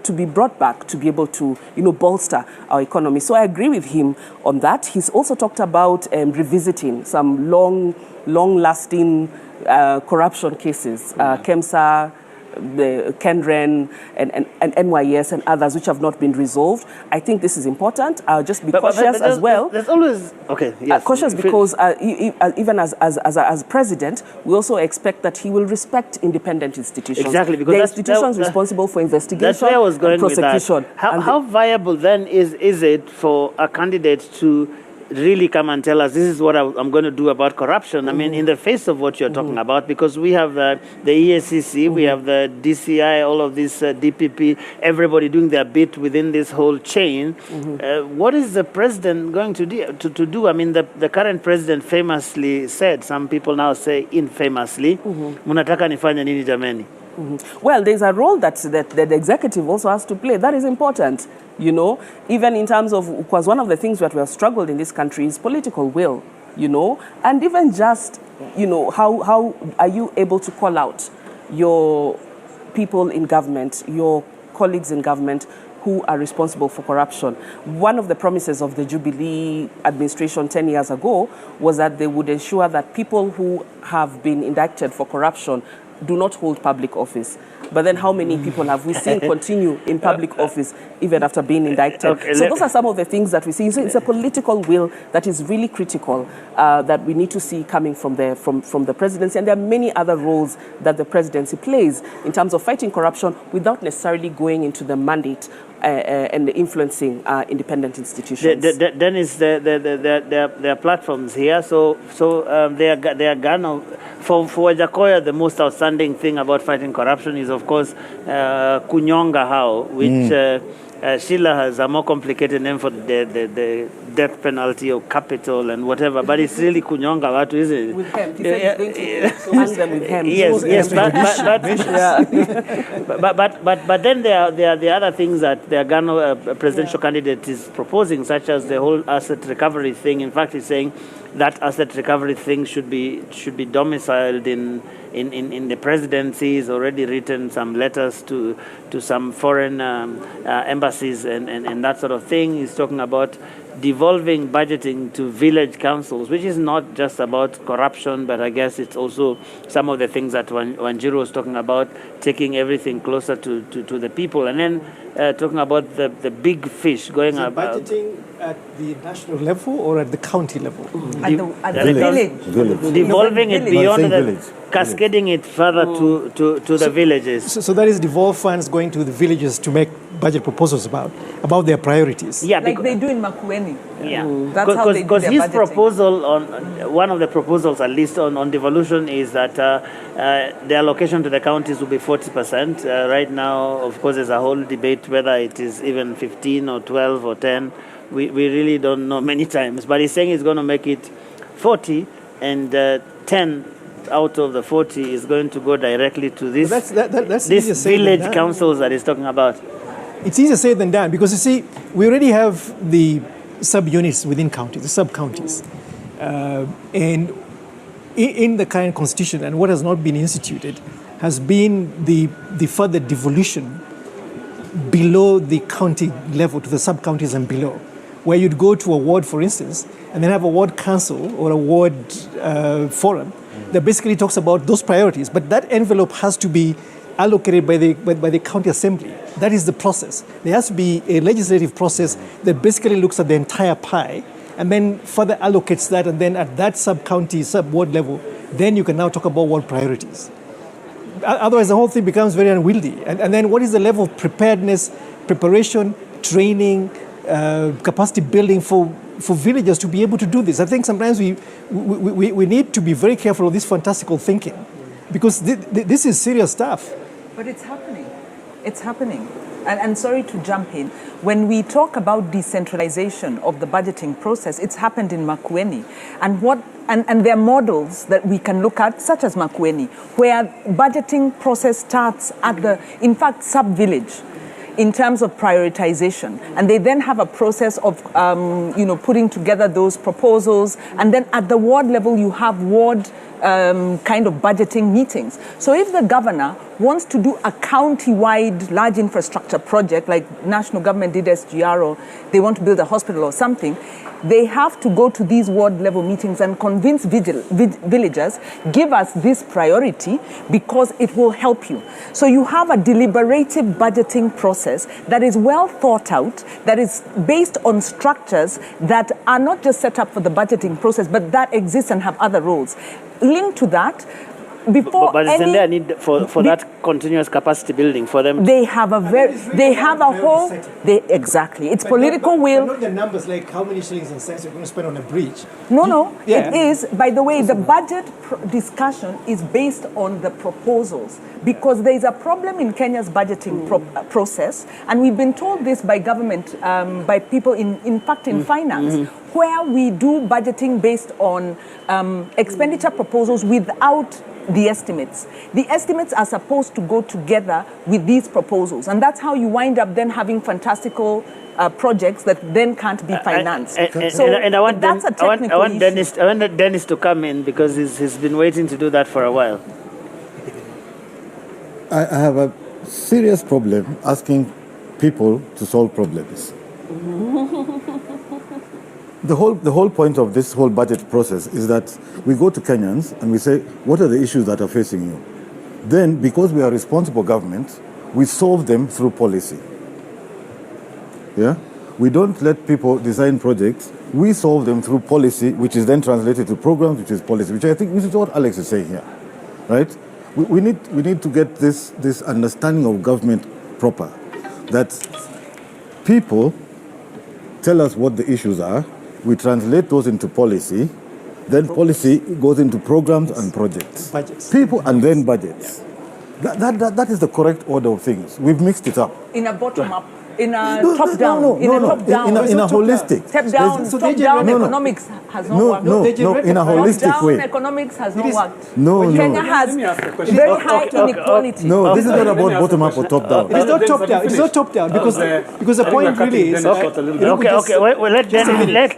to be brought back to be able to, you know, bolster our economy. So I agree with him on that. He's also talked about revisiting some long-lasting corruption cases, KEMSA, the KENREN and NYS and others which have not been resolved. I think this is important. Just be cautious as well. There's always cautious because even as president, we also expect that he will respect independent institutions. Exactly, because the institutions responsible for investigation that's where I was going and prosecution. With that. How viable then is it for a candidate to really come and tell us this is what I'm going to do about corruption? I mean, in the face of what you're talking about, because we have the EACC, we have the DCI, all of this DPP, everybody doing their bit within this whole chain. What is the president going to do? I mean, the current president famously said, some people now say infamously, munataka nifanye nini jameni? Well, there's a role that the executive also has to play. That is important, you know, even in terms of, because one of the things that we have struggled in this country is political will, you know, and even just, you know, how are you able to call out your people in government, your colleagues in government who are responsible for corruption? One of the promises of the Jubilee administration 10 years ago was that they would ensure that people who have been indicted for corruption do not hold public office. But then how many people have we seen continue in public office even after being indicted? So those are some of the things that we see. So it's a political will that is really critical that we need to see coming from the presidency. And there are many other roles that the presidency plays in terms of fighting corruption without necessarily going into the mandate and influencing independent institutions. Then is there are platforms here. So they are gonna for Wajakoya, the most outstanding thing about fighting corruption is of course kunyonga hao, which Sheila has a more complicated name for the death penalty or capital and whatever, but it's really kunyonga watu, isn't it? With him. He said he's going to hang them with him. Yes, but then there are the other things that the Agano presidential candidate is proposing, such as the whole asset recovery thing. In fact, he's saying that asset recovery thing should be domiciled in the presidency. He's already written some letters to some foreign embassies and that sort of thing. He's talking about devolving budgeting to village councils, which is not just about corruption, but I guess it's also some of the things that Wanjiru was talking about, taking everything closer to the people. And then talking about the big fish going about. Budgeting at the national level or at the county level? At the village. Devolving it beyond cascading it further to the villages. So that is devolve funds going to the villages to make budget proposals about their priorities. Yeah, like they do in Makueni. Yeah, that's how they do because their his budgeting. proposal on one of the proposals, at least on devolution, is that the allocation to the counties will be 40%. Right now, of course, there's a whole debate whether it is even 15 or 12 or 10. We really don't know many times, but he's saying he's going to make it 40 and 10 out of the 40 is going to go directly to this, that's these village councils that he's talking about. It's easier said than done because you see, we already have the sub-units within counties, the sub-counties. And in the current constitution, and what has not been instituted, has been the further devolution below the county level to the sub-counties and below, where you'd go to a ward, for instance, and then have a ward council or a ward forum that basically talks about those priorities. But that envelope has to be allocated by the county assembly. That is the process. There has to be a legislative process that basically looks at the entire pie and then further allocates that, and then at that sub-county, sub-ward level, then you can now talk about ward priorities. Otherwise, the whole thing becomes very unwieldy. And then what is the level of preparedness, preparation, training, capacity building for villagers to be able to do this? I think sometimes we need to be very careful of this fantastical thinking, because this is serious stuff. But it's happening. It's happening. And sorry to jump in. When we talk about decentralization of the budgeting process, it's happened in Makueni. And there are models that we can look at, such as Makueni, where budgeting process starts at the, in fact, sub-village in terms of prioritization. And they then have a process of, putting together those proposals. And then at the ward level, you have ward kind of budgeting meetings. So if the governor wants to do a county-wide large infrastructure project, like national government did SGR, or they want to build a hospital or something, they have to go to these ward level meetings and convince villagers, give us this priority because it will help you. So you have a deliberative budgeting process that is well thought out, that is based on structures that are not just set up for the budgeting process, but that exist and have other roles. Linked to that, before but isn't there a need for that continuous capacity building for them? They have a whole, exactly. It's political will. Not the numbers like how many shillings and cents you're going to spend on a bridge. No. It is, by the way, the budget discussion is based on the proposals, because there is a problem in Kenya's budgeting process, and we've been told this by government, by people in finance, where we do budgeting based on expenditure proposals without the estimates. The estimates are supposed to go together with these proposals, and that's how you wind up then having fantastical projects that then can't be financed. And I want Dennis to come in, because he's been waiting to do that for a while. I have a serious problem asking people to solve problems. The whole point of this whole budget process is that we go to Kenyans and we say, what are the issues that are facing you? Then, because we are responsible government, we solve them through policy. Yeah? We don't let people design projects. We solve them through policy, which is then translated to programs, which is policy, which I think this is what Alex is saying here, right? We need to get this understanding of government proper, that people tell us what the issues are, we translate those into policy, then policy goes into programs and projects. Budgets. People and then budgets. That is the correct order of things. We've mixed it up. In a bottom-up, in a top-down, in a top-down. In a holistic. Top-down economics has not worked. No, in a holistic way. Top-down economics has not worked. No. Kenya has very high inequality. No, this is not about bottom-up or top-down. It is not top-down. It's not top-down because the point really is...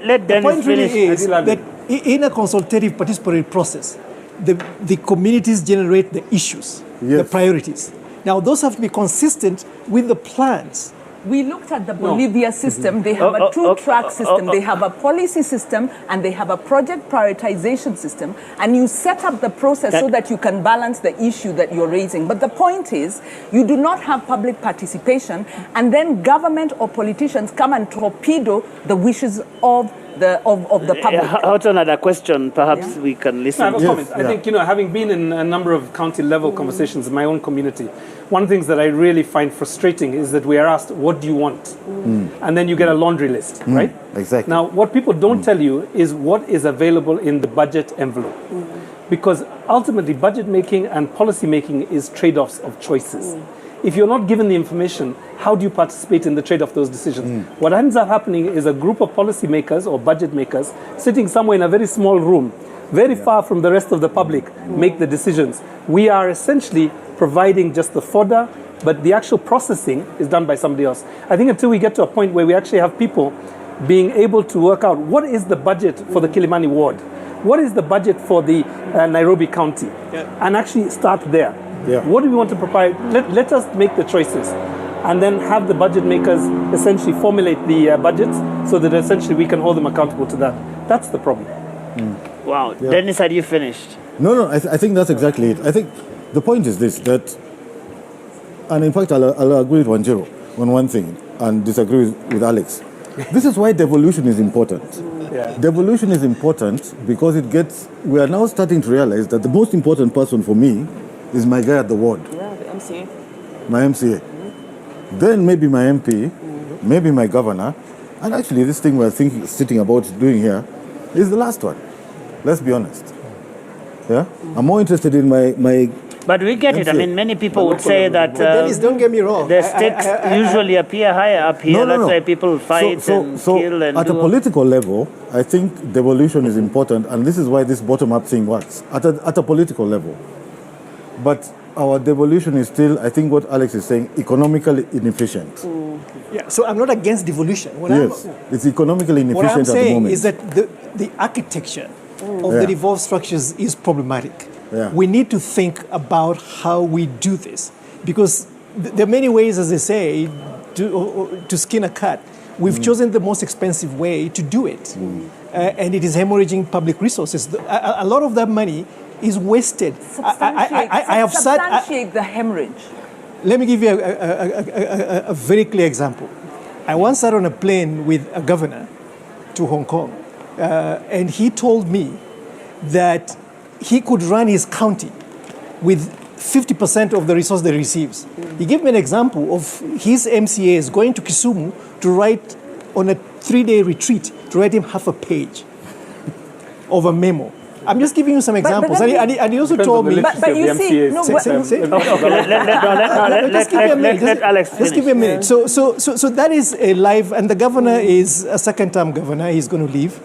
Let Dennis finish. Is that in a consultative participatory process, the communities generate the issues, the priorities. Now, those have to be consistent with the plans. We looked at the Bolivia system. They have a two-track system. They have a policy system and they have a project prioritization system. And you set up the process so that you can balance the issue that you're raising. But the point is, you do not have public participation, and then government or politicians come and torpedo the wishes of the public. Houghton had a question. Perhaps we can listen. I have a comment. I think, having been in a number of county level conversations in my own community, one of the things that I really find frustrating is that we are asked, what do you want? And then you get a laundry list, right? Exactly. Now, what people don't tell you is what is available in the budget envelope. Because ultimately, budget making and policy making is trade-offs of choices. If you're not given the information, how do you participate in the trade of those decisions? What ends up happening is a group of policy makers or budget makers sitting somewhere in a very small room very far from the rest of the public, make the decisions. We are essentially providing just the fodder, but the actual processing is done by somebody else. I think until we get to a point where we actually have people being able to work out what is the budget for the Kilimani ward, what is the budget for the Nairobi County, and actually start there. What do we want to provide? Let us make the choices, and then have the budget makers essentially formulate the budgets so that essentially we can hold them accountable to that. That's the problem. Wow. Dennis, had you finished? No, I think that's exactly it. I think the point is this, that, and in fact, I'll agree with Wanjiru on one thing and disagree with Alex. This is why devolution is important. Devolution is important because we are now starting to realize that the most important person for me is my guy at the ward. Yeah, the MCA. My MCA. Then maybe my MP, maybe my governor, and actually this thing we're sitting about doing here is the last one. Let's be honest. Yeah? I'm more interested in my But we get it. I mean, many people would say that Dennis, don't get me wrong. the stakes usually appear higher up here. That's why people fight and kill and at a political level, I think devolution is important, and this is why this bottom-up thing works, at a political level. But our devolution is still, I think what Alex is saying, economically inefficient. Yeah, so I'm not against devolution. It's economically inefficient what I'm at the saying moment. is that the architecture of the devolved structures is problematic. Yeah. We need to think about how we do this, because there are many ways, as they say, to skin a cat. We've chosen the most expensive way to do it, and it is hemorrhaging public resources. A lot of that money is wasted. Substantiate the hemorrhage. Let me give you a very clear example. I once sat on a plane with a governor to Hong Kong, and he told me that he could run his county with 50% of the resource that he receives. He gave me an example of his MCAs going to Kisumu to write on a 3-day retreat, to write him half a page of a memo. I'm just giving you some examples. And he also told me... But you see... No, let Alex finish. Just give me a minute. So that is a live... And the governor is a second-term governor. He's going to leave.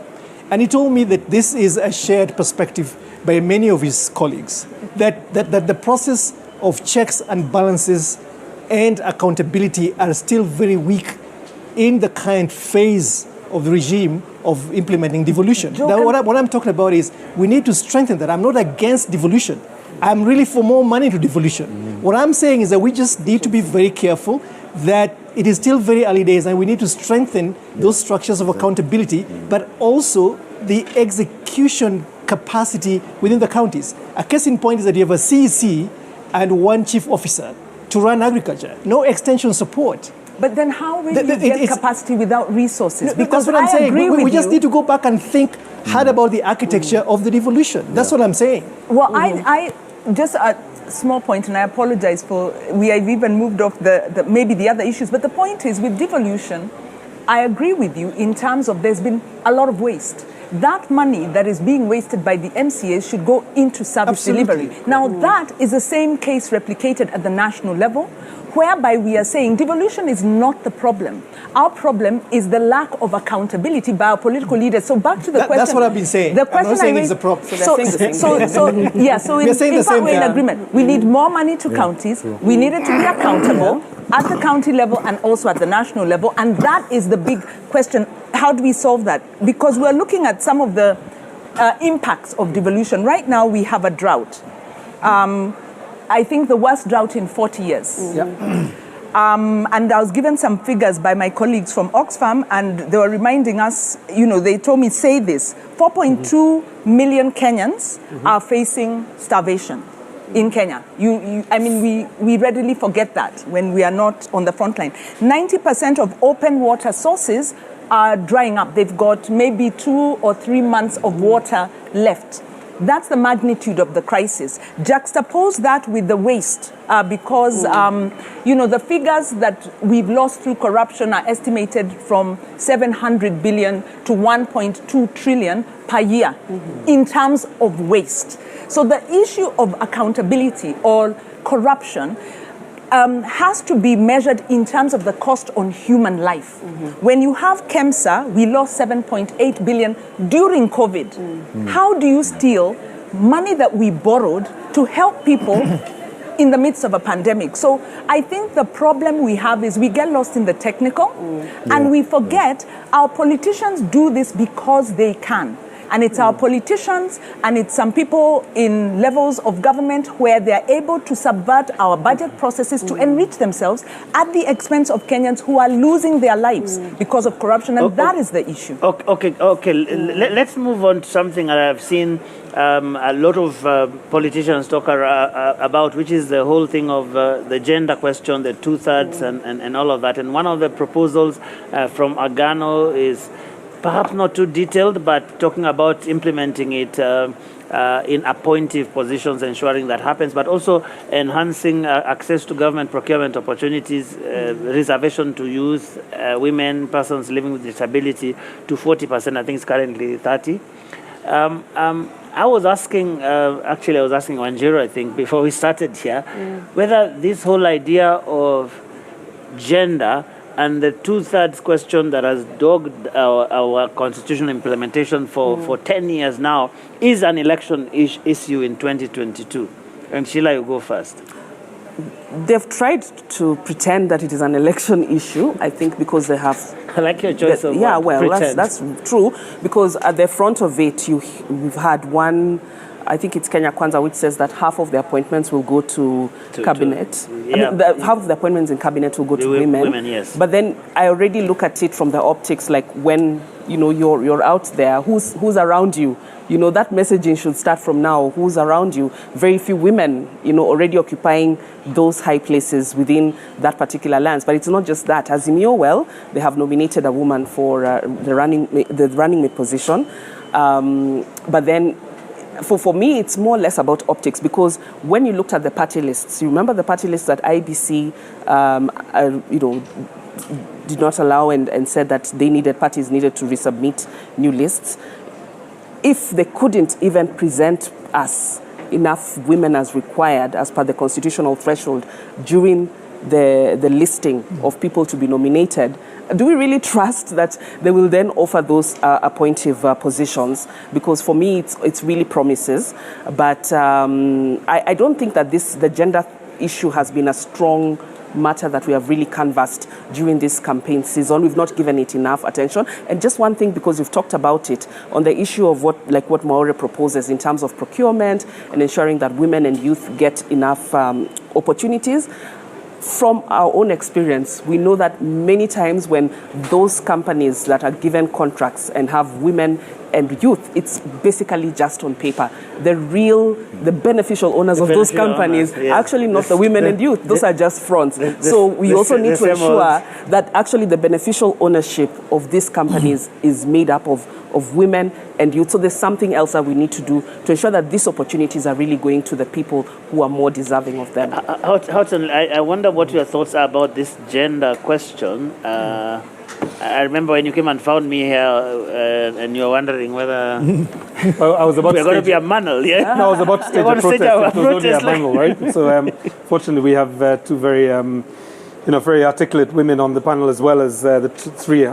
And he told me that this is a shared perspective by many of his colleagues, that the process of checks and balances and accountability are still very weak in the current phase of the regime of implementing devolution. Now, what I'm talking about is we need to strengthen that. I'm not against devolution. I'm really for more money to devolution. What I'm saying is that we just need to be very careful that it is still very early days and we need to strengthen those structures of accountability, but also the execution capacity within the counties. A case in point is that you have a CEC and one chief officer to run agriculture, no extension support. But then how will you get capacity without resources? Because that's what I'm saying. We just need to go back and think hard about the architecture of the devolution. That's what I'm saying. Well, I just a small point, and I apologize for, we have even moved off maybe the other issues, but the point is with devolution, I agree with you in terms of there's been a lot of waste. That money that is being wasted by the MCAs should go into service delivery. Now, that is the same case replicated at the national level, whereby we are saying devolution is not the problem. Our problem is the lack of accountability by our political leaders. So back to the question. That's what I've been saying. The question I'm not saying it's a problem. So in fact, we're in agreement. We need more money to counties. We need it to be accountable at the county level and also at the national level. And that is the big question. How do we solve that? Because we're looking at some of the impacts of devolution. Right now, we have a drought. I think the worst drought in 40 years. And I was given some figures by my colleagues from Oxfam, and they were reminding us, they told me, say this, 4.2 million Kenyans are facing starvation in Kenya. We readily forget that when we are not on the front line. 90% of open water sources are drying up. They've got maybe 2 or 3 months of water left. That's the magnitude of the crisis. Juxtapose that with the waste, because the figures that we've lost through corruption are estimated from 700 billion to 1.2 trillion per year in terms of waste. So the issue of accountability or corruption has to be measured in terms of the cost on human life. When you have KEMSA, we lost 7.8 billion during COVID. How do you steal money that we borrowed to help people in the midst of a pandemic? So I think the problem we have is we get lost in the technical and we forget our politicians do this because they can. And it's our politicians and it's some people in levels of government where they're able to subvert our budget processes to enrich themselves at the expense of Kenyans who are losing their lives because of corruption. And that is the issue. Okay. Let's move on to something that I've seen a lot of politicians talk about, which is the whole thing of the gender question, the 2/3 and all of that. And one of the proposals from Agano is perhaps not too detailed, but talking about implementing it in appointive positions, ensuring that happens, but also enhancing access to government procurement opportunities, reservation to youth, women, persons living with disability to 40%. I think it's currently 30%. I was asking Wanjiru, I think, before we started here, whether this whole idea of gender and the 2/3 question that has dogged our constitutional implementation for 10 years now is an election issue in 2022. And Sheila, you go first. They've tried to pretend that it is an election issue, I think, because they have... I like your choice of yeah, word, well, pretend. that's true, because at the front of it, we've had one... I think it's Kenya Kwanza, which says that half of the appointments will go to cabinet. Yeah. I mean, half of the appointments in cabinet will go to women. Women, yes. But then I already look at it from the optics, like when you're out there, who's around you. That messaging should start from now. Who's around you? Very few women, already occupying those high places within that particular lands. But it's not just that. As in well, they have nominated a woman for the running mate position. But then, for me, it's more or less about optics, because when you looked at the party lists, you remember the party lists that IBC, did not allow and said that parties needed to resubmit new lists. If they couldn't even present us enough women as required, as per the constitutional threshold, during the listing of people to be nominated, do we really trust that they will then offer those appointive positions? Because for me, it's really promises. But I don't think that the gender issue has been a strong matter that we have really canvassed during this campaign season. We've not given it enough attention. And just one thing, because we've talked about it, on the issue of what Maure proposes in terms of procurement and ensuring that women and youth get enough opportunities. From our own experience, we know that many times when those companies that are given contracts and have women and youth, it's basically just on paper. The beneficial owners of those companies are actually not the women and youth. Those are just fronts. So we also need to ensure that actually the beneficial ownership of these companies is made up of women and youth. So there's something else that we need to do to ensure that these opportunities are really going to the people who are more deserving of them. Houghton, I wonder what your thoughts are about this gender question. I remember when you came and found me here, and you were wondering whether I was about we're going to be a manel, yeah? No, I was about to stage a protest. It was only a manel, right? So, fortunately, we have two very, very articulate women on the panel, as well as the three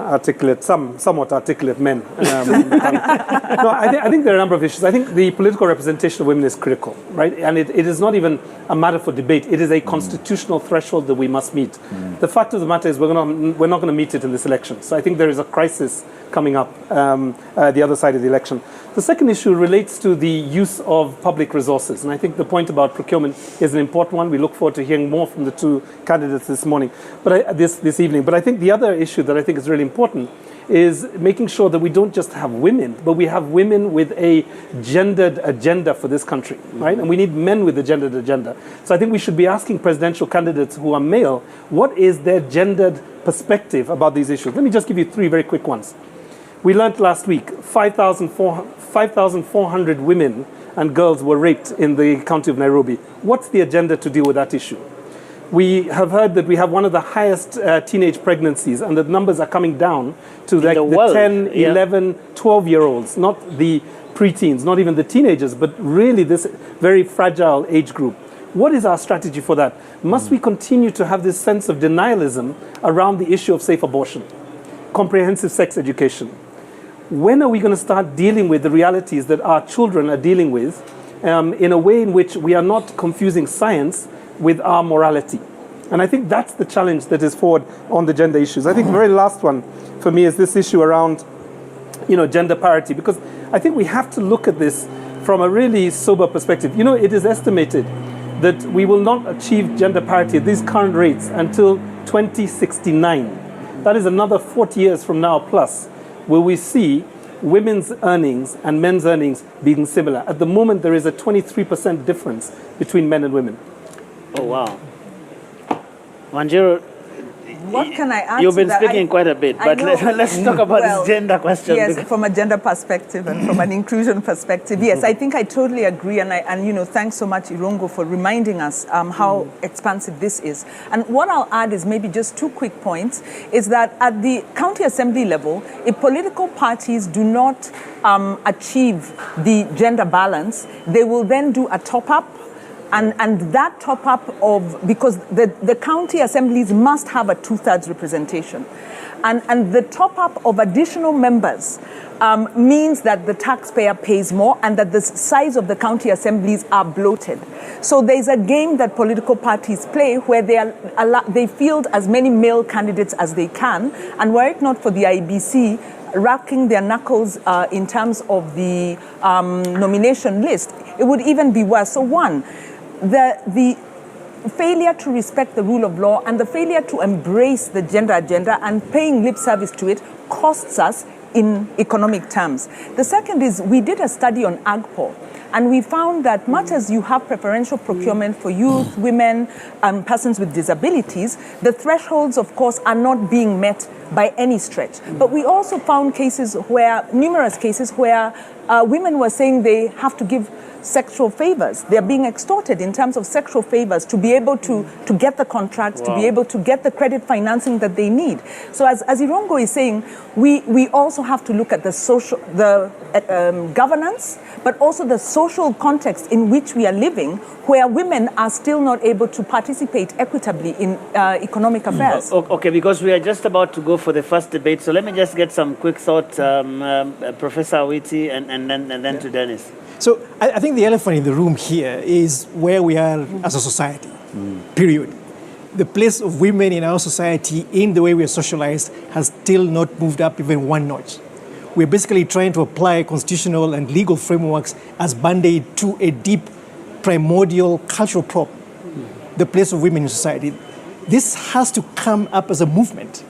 somewhat articulate men. No, I think there are a number of issues. I think the political representation of women is critical, right? And it is not even a matter for debate. It is a constitutional threshold that we must meet. The fact of the matter is we're not going to meet it in this election. So I think there is a crisis coming up the other side of the election. The second issue relates to the use of public resources. And I think the point about procurement is an important one. We look forward to hearing more from the two candidates this morning, this evening. But I think the other issue that I think is really important is making sure that we don't just have women, but we have women with a gendered agenda for this country, right? And we need men with a gendered agenda. So I think we should be asking presidential candidates who are male, what is their gendered perspective about these issues? Let me just give you three very quick ones. We learned last week 5,400 women and girls were raped in the county of Nairobi. What's the agenda to deal with that issue? We have heard that we have one of the highest teenage pregnancies, and the numbers are coming down to like the 10, 11, 12-year-olds, not the preteens, not even the teenagers, but really this very fragile age group. What is our strategy for that? Must we continue to have this sense of denialism around the issue of safe abortion, comprehensive sex education? When are we going to start dealing with the realities that our children are dealing with in a way in which we are not confusing science with our morality? And I think that's the challenge that is forward on the gender issues. I think the very last one for me is this issue around, gender parity, because I think we have to look at this from a really sober perspective. It is estimated that we will not achieve gender parity at these current rates until 2069. That is another 40 years from now plus, will we see women's earnings and men's earnings being similar. At the moment, there is a 23% difference between men and women. Oh, wow. Wanjiru, what can I add you've to been that? speaking quite a bit, but let's talk about this gender question. Yes, from a gender perspective and from an inclusion perspective, yes, I think I totally agree. And thanks so much, Irungu, for reminding us how expansive this is. And what I'll add is maybe just 2 quick points, is that at the county assembly level, if political parties do not achieve the gender balance, they will then do a top-up. And that top-up because the county assemblies must have a 2/3 representation. And the top-up of additional members means that the taxpayer pays more and that the size of the county assemblies are bloated. So there's a game that political parties play where they field as many male candidates as they can. And were it not for the IEBC racking their knuckles in terms of the nomination list, it would even be worse. So one, the failure to respect the rule of law and the failure to embrace the gender agenda and paying lip service to it costs us in economic terms. The second is we did a study on AgPol, and we found that much as you have preferential procurement for youth, women, and persons with disabilities, the thresholds, of course, are not being met by any stretch. But we also found numerous cases where women were saying they have to give sexual favors. They're being extorted in terms of sexual favors to be able to get the contracts, to be able to get the credit financing that they need. So as Irungu is saying, we also have to look at the governance, but also the social context in which we are living, where women are still not able to participate equitably in economic affairs. Okay, because we are just about to go for the first debate, so let me just get some quick thoughts, Professor Awiti, and then to Dennis. So I think the elephant in the room here is where we are as a society, period. The place of women in our society, in the way we are socialized, has still not moved up even one notch. We're basically trying to apply constitutional and legal frameworks as band-aid to a deep, primordial cultural problem, the place of women in society. This has to come up as a movement.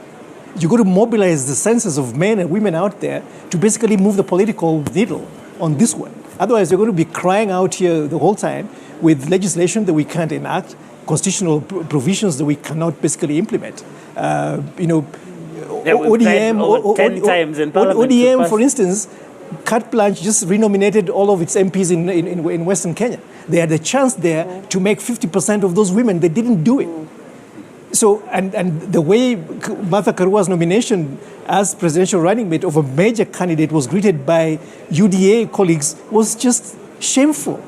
You've got to mobilize the senses of men and women out there to basically move the political needle on this one. Otherwise, you're going to be crying out here the whole time with legislation that we can't enact, constitutional provisions that we cannot basically implement. ODM, 10 times in Parliament. ODM, for instance, carte blanche just renominated all of its MPs in Western Kenya. They had a chance there to make 50% of those women. They didn't do it. So, and the way Martha Karua's nomination as presidential running mate of a major candidate was greeted by UDA colleagues was just shameful.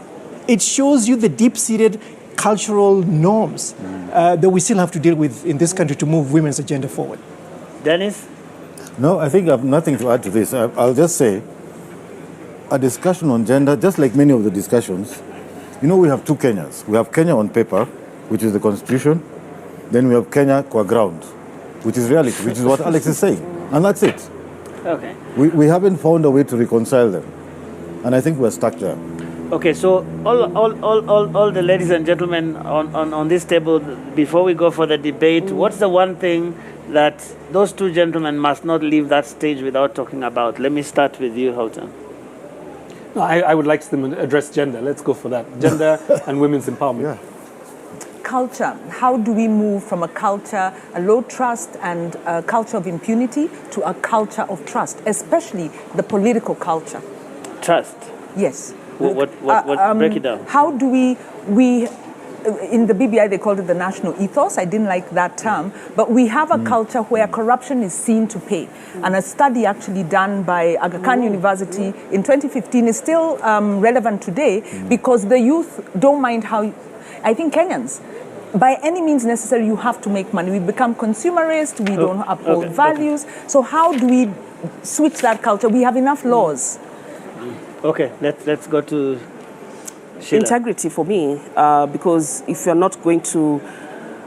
It shows you the deep-seated cultural norms that we still have to deal with in this country to move women's agenda forward. Dennis? No, I think I have nothing to add to this. I'll just say a discussion on gender, just like many of the discussions, we have two Kenyas. We have Kenya on paper, which is the constitution. Then we have Kenya qua ground, which is reality, which is what Alex is saying. And that's it. Okay. We haven't found a way to reconcile them. And I think we're stuck there. Okay, so all the ladies and gentlemen on this table, before we go for the debate, what's the one thing that those two gentlemen must not leave that stage without talking about? Let me start with you, Houghton. No, I would like to address gender. Let's go for that. Gender and women's empowerment. Yeah. Culture. How do we move from a culture, a low trust and a culture of impunity, to a culture of trust, especially the political culture? Trust? Yes. What break it down. How do we in the BBI they called it the national ethos. I didn't like that term, but we have a culture where corruption is seen to pay. And a study actually done by Aga Khan University in 2015 is still relevant today because the youth don't mind how. I think Kenyans, by any means necessary, you have to make money. We become consumerist, we don't uphold values. So how do we switch that culture? We have enough laws. Okay, let's go to Sheila. Integrity for me, because if you're not going to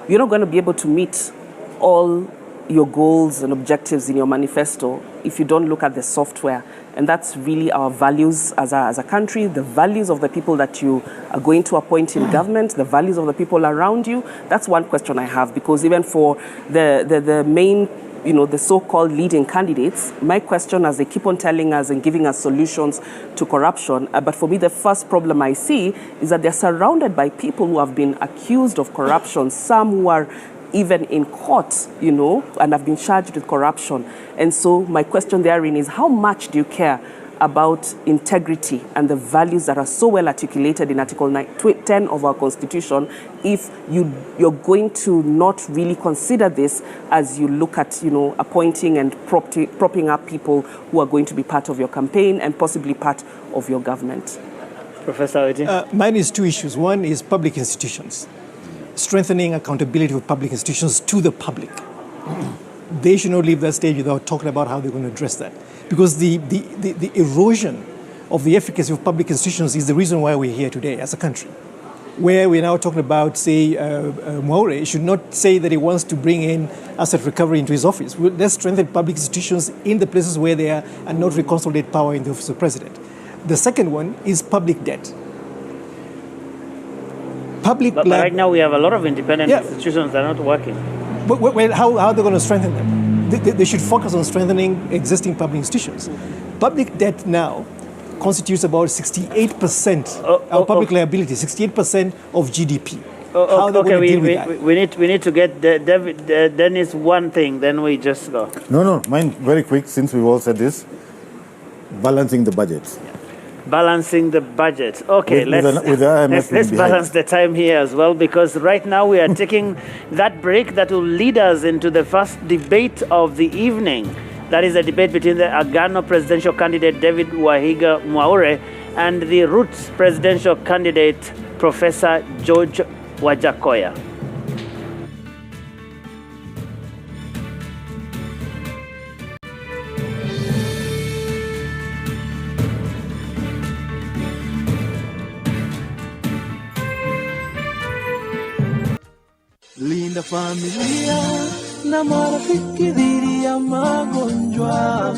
be able to meet all your goals and objectives in your manifesto if you don't look at the software. And that's really our values as a country, the values of the people that you are going to appoint in government, the values of the people around you. That's one question I have, because even for the main, the so-called leading candidates, my question, as they keep on telling us and giving us solutions to corruption, but for me the first problem I see is that they're surrounded by people who have been accused of corruption, some who are even in court, and have been charged with corruption. And so my question therein is, how much do you care about integrity and the values that are so well articulated in Article 10 of our Constitution if you're going to not really consider this as you look at, appointing and propping up people who are going to be part of your campaign and possibly part of your government? Professor Oti? Mine is two issues. One is public institutions. Strengthening accountability of public institutions to the public. They should not leave that stage without talking about how they're going to address that. Because the erosion of the efficacy of public institutions is the reason why we're here today as a country. Where we're now talking about, say, Mwaure should not say that he wants to bring in asset recovery into his office. Let's strengthen public institutions in the places where they are and not reconsolidate power in the office of the president. The second one is public debt. But right now we have a lot of independent institutions that are not working. Well, how are they going to strengthen them? They should focus on strengthening existing public institutions. Public debt now constitutes about 68% of public liability, 68% of GDP. How are they going to deal with that? We need to get Dennis one thing, then we just go. No, mine very quick, since we've all said this. Balancing the budget. Balancing the budget. Okay, let's balance the time here as well, because right now we are taking that break that will lead us into the first debate of the evening. That is a debate between the Agano presidential candidate David Wahiga Mwaure and the Roots presidential candidate Professor George Wajakoya. Linda familia na marafiki dhidi ya magonjwa.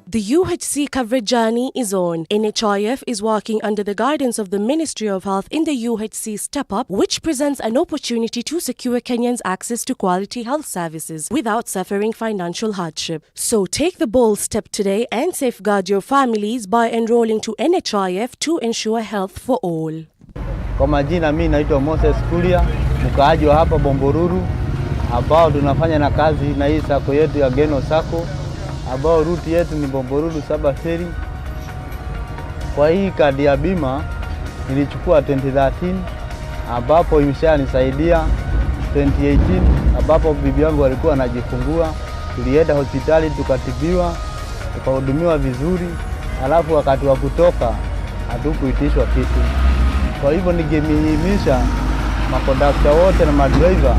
The UHC coverage journey is on. NHIF is working under the guidance of the Ministry of Health in the UHC Step Up, which presents an opportunity to secure Kenyans access to quality health services without suffering financial hardship. So take the bold step today and safeguard your families by enrolling to NHIF to ensure health for all. Kwa majina mimi naitwa Moses Kulia, mkaaji wa hapa Bomboruru, ambao tunafanya na kazi na hii sako yetu ya Geno Sako, ambao ruti yetu ni Bomboruru Sabaseri. Kwa hii kadi ya bima nilichukua 2013, ambapo imeshanisaidia 2018, ambapo bibi yangu alikuwa anajifungua. Tulienda hospitali tukatibiwa, tukahudumiwa vizuri, alafu wakati wa kutoka hatukuitishwa kitu. Kwa hivyo ningemhimiza makondakta wote na madriver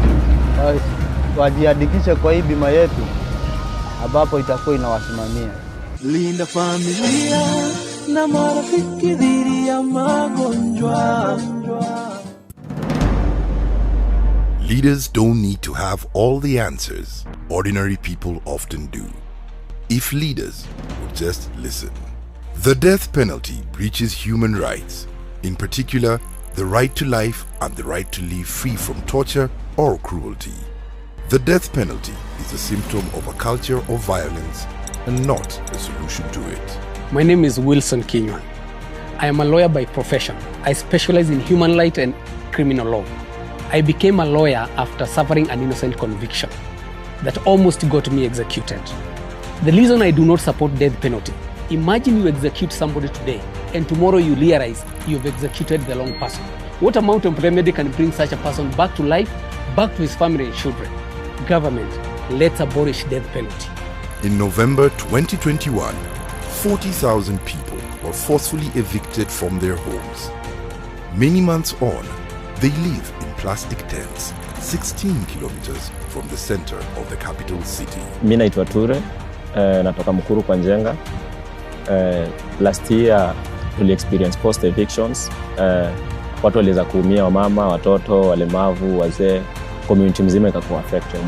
wajiandikishe kwa hii bima yetu, ambapo itakuwa inawasimamia. Linda familia na marafiki dhidi ya magonjwa. Leaders don't need to have all the answers. Ordinary people often do. If leaders would just listen. The death penalty breaches human rights. In particular, the right to life and the right to live free from torture or cruelty. The death penalty is a symptom of a culture of violence and not a solution to it. My name is Wilson Kinywa. I am a lawyer by profession. I specialize in human rights and criminal law. I became a lawyer after suffering an innocent conviction that almost got me executed. The reason I do not support death penalty: imagine you execute somebody today and tomorrow you realize you've executed the wrong person. What amount of remedy can bring such a person back to life, back to his family and children? Government, let's abolish death penalty. In November 2021, 40,000 people were forcefully evicted from their homes. Many months on, They live in plastic tents, 16 kilometers from the center of the capital city. Mimi naitwa Ture, natoka Mukuru kwa Njenga. Last year tuli experience post evictions. Watu waliweza kuumia, wamama, watoto, walemavu, wazee, community mzima ikakuwa affected.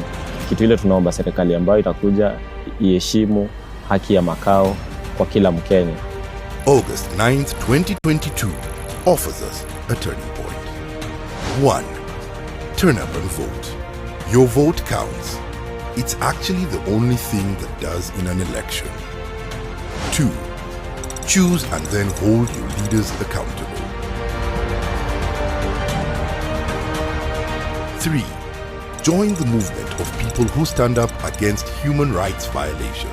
Kitu ile tunaomba serikali ambayo itakuja iheshimu haki ya makao kwa kila Mkenya. August 9th, 2022 offers us a turning point. 1. Turn up and vote. Your vote counts. It's actually the only thing that does in an election. 2. Choose and then hold your leaders accountable. 3. Join the movement of people who stand up against human rights violations.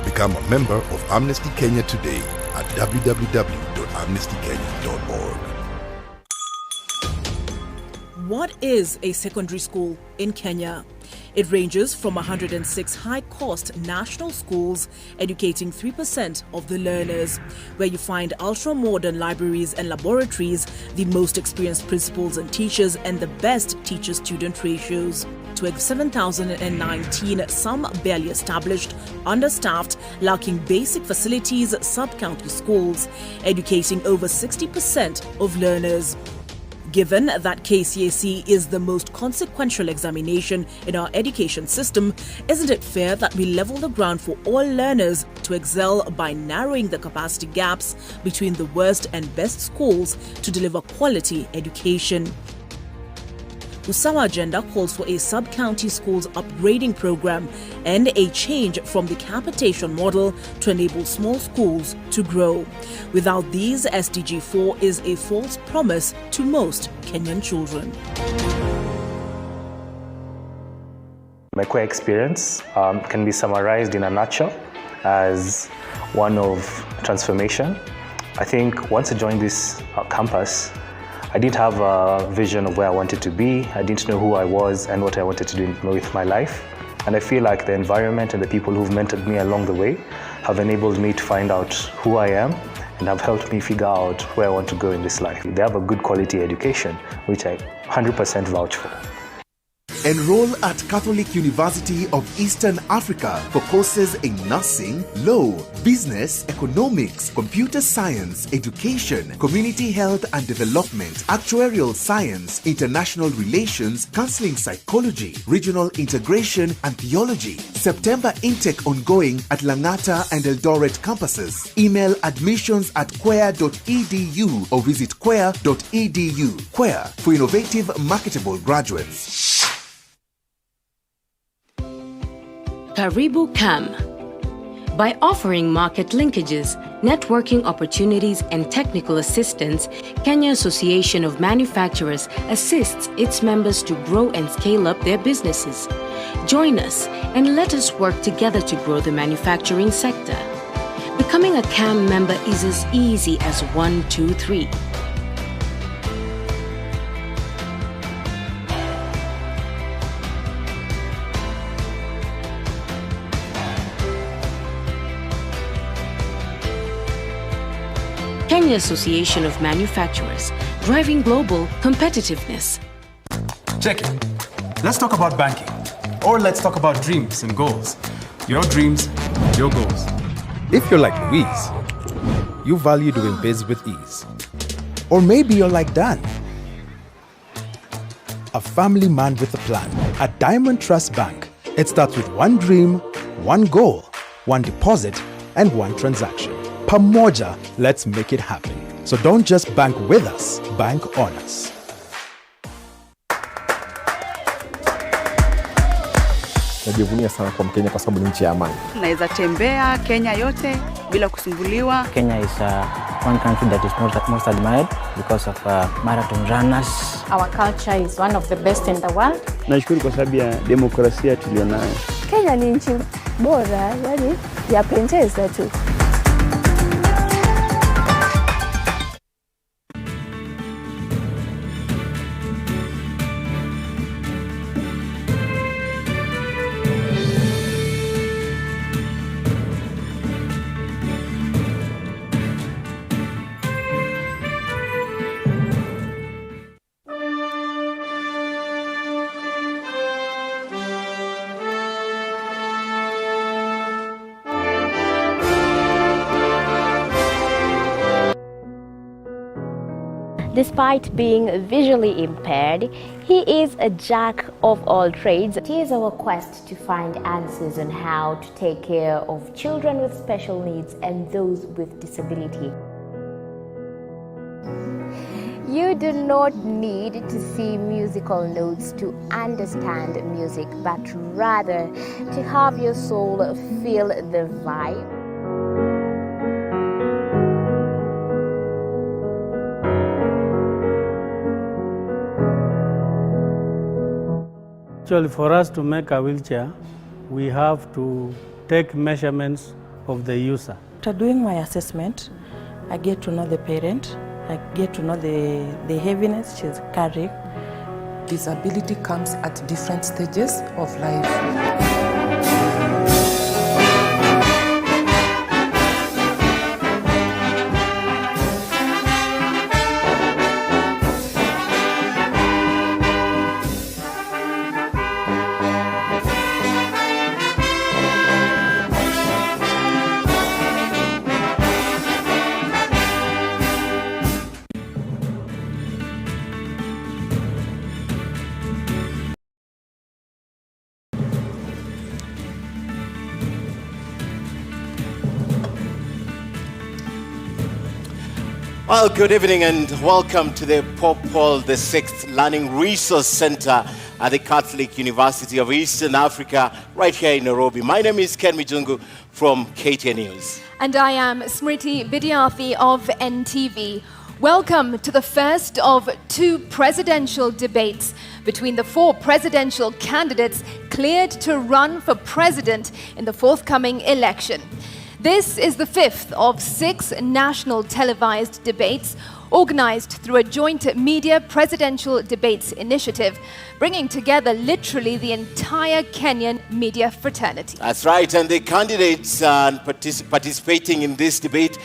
Become a member of Amnesty Kenya today at www.amnestykenya.org. What is a secondary school in Kenya? It ranges from 106 high-cost national schools educating 3% of the learners, where you find ultra-modern libraries and laboratories, the most experienced principals and teachers, and the best teacher-student ratios. To 7,019, some barely established, understaffed, lacking basic facilities, sub-county schools, educating over 60% of learners. Given that KCSE is the most consequential examination in our education system, isn't it fair that we level the ground for all learners to excel by narrowing the capacity gaps between the worst and best schools to deliver quality education? Usawa Agenda calls for a sub-county schools upgrading program and a change from the capitation model to enable small schools to grow. Without these, SDG 4 is a false promise to most Kenyan children. My core experience can be summarized in a nutshell as one of transformation. I think once I joined this campus, I didn't have a vision of where I wanted to be. I didn't know who I was and what I wanted to do with my life. And I feel like the environment and the people who've mentored me along the way have enabled me to find out who I am and have helped me figure out where I want to go in this life. They have a good quality education, which I 100% vouch for. Enroll at Catholic University of Eastern Africa for courses in nursing, law, business, economics, computer science, education, community health and development, actuarial science, international relations, counseling psychology, regional integration and theology. September intake ongoing at Langata and Eldoret campuses. Email admissions@quer.edu or visit quer.edu. Quer for innovative, marketable graduates. Karibu Kam. By offering market linkages, networking opportunities, and technical assistance, Kenya Association of Manufacturers assists its members to grow and scale up their businesses. Join us and let us work together to grow the manufacturing sector. Becoming a CAM member is as easy as 1, 2, 3. Kenya Association of Manufacturers, driving global competitiveness. Check it. Let's talk about banking. Or let's talk about dreams and goals. Your dreams, your goals. If you're like Louise, you value doing biz with ease. Or maybe you're like Dan, a family man with a plan. At Diamond Trust Bank, it starts with one dream, one goal, one deposit, and one transaction. Pamoja, let's make it happen. So don't just bank with us, bank on us. Najivunia sana kwa Mkenya kwa sababu ni nchi ya amani. Naweza tembea Kenya yote bila kusumbuliwa. Kenya is one country that is most admired because of marathon runners. Our culture is one of the best in the world. Nashukuru kwa sababu ya demokrasia tulionayo. Kenya ni nchi bora, yani yapendeza tu. Despite being visually impaired, he is a jack of all trades. It is our quest to find answers on how to take care of children with special needs and those with disability. You do not need to see musical notes to understand music, but rather to have your soul feel the vibe. Actually, for us to make a wheelchair, we have to take measurements of the user. After doing my assessment, I get to know the parent, I get to know the heaviness she's carrying. Disability comes at different stages of life. Well, good evening and welcome to the Pope Paul VI Learning Resource Center at the Catholic University of Eastern Africa, right here in Nairobi. My name is Ken Mijungu from KTN News. And I am Smriti Vidyarthi of NTV. Welcome to the first of two presidential debates between the four presidential candidates cleared to run for president in the forthcoming election. This is the fifth of 6 national televised debates organized through a joint media presidential debates initiative, bringing together literally the entire Kenyan media fraternity. That's right, and the candidates participating in this debate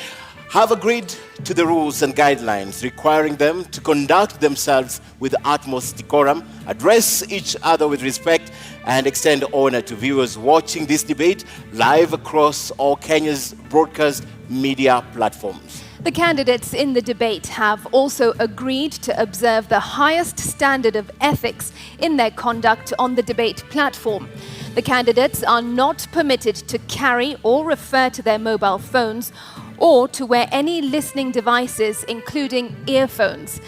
have agreed to the rules and guidelines requiring them to conduct themselves with utmost decorum, address each other with respect, and extend honor to viewers watching this debate live across all Kenya's broadcast media platforms. The candidates in the debate have also agreed to observe the highest standard of ethics in their conduct on the debate platform. The candidates are not permitted to carry or refer to their mobile phones or to wear any listening devices, including earphones.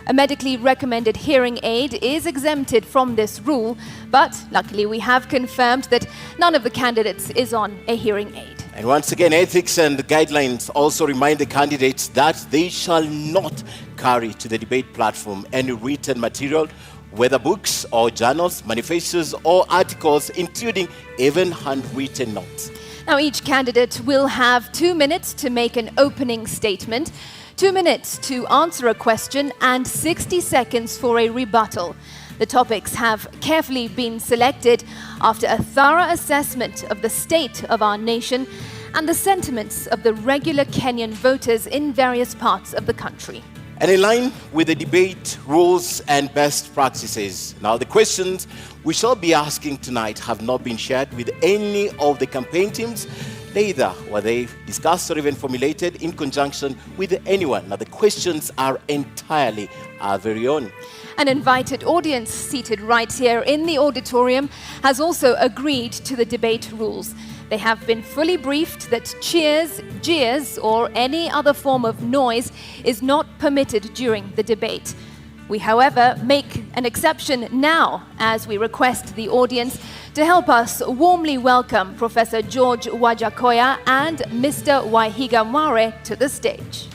A medically recommended hearing aid is exempted from this rule, but luckily we have confirmed that none of the candidates is on a hearing aid. And once again, ethics and guidelines also remind the candidates that they shall not carry to the debate platform any written material, whether books or journals, manifestos or articles, including even handwritten notes. Now, each candidate will have 2 minutes to make an opening statement, 2 minutes to answer a question, and 60 seconds for a rebuttal. The topics have carefully been selected after a thorough assessment of the state of our nation and the sentiments of the regular Kenyan voters in various parts of the country. And in line with the debate rules and best practices. Now, the questions we shall be asking tonight have not been shared with any of the campaign teams. Neither were they discussed or even formulated in conjunction with anyone. Now, the questions are entirely our very own. An invited audience seated right here in the auditorium has also agreed to the debate rules. They have been fully briefed that cheers, jeers, or any other form of noise is not permitted during the debate. We, however, make an exception now as we request the audience to help us warmly welcome Professor George Wajakoya and Mr. Wahiga Mware to the stage.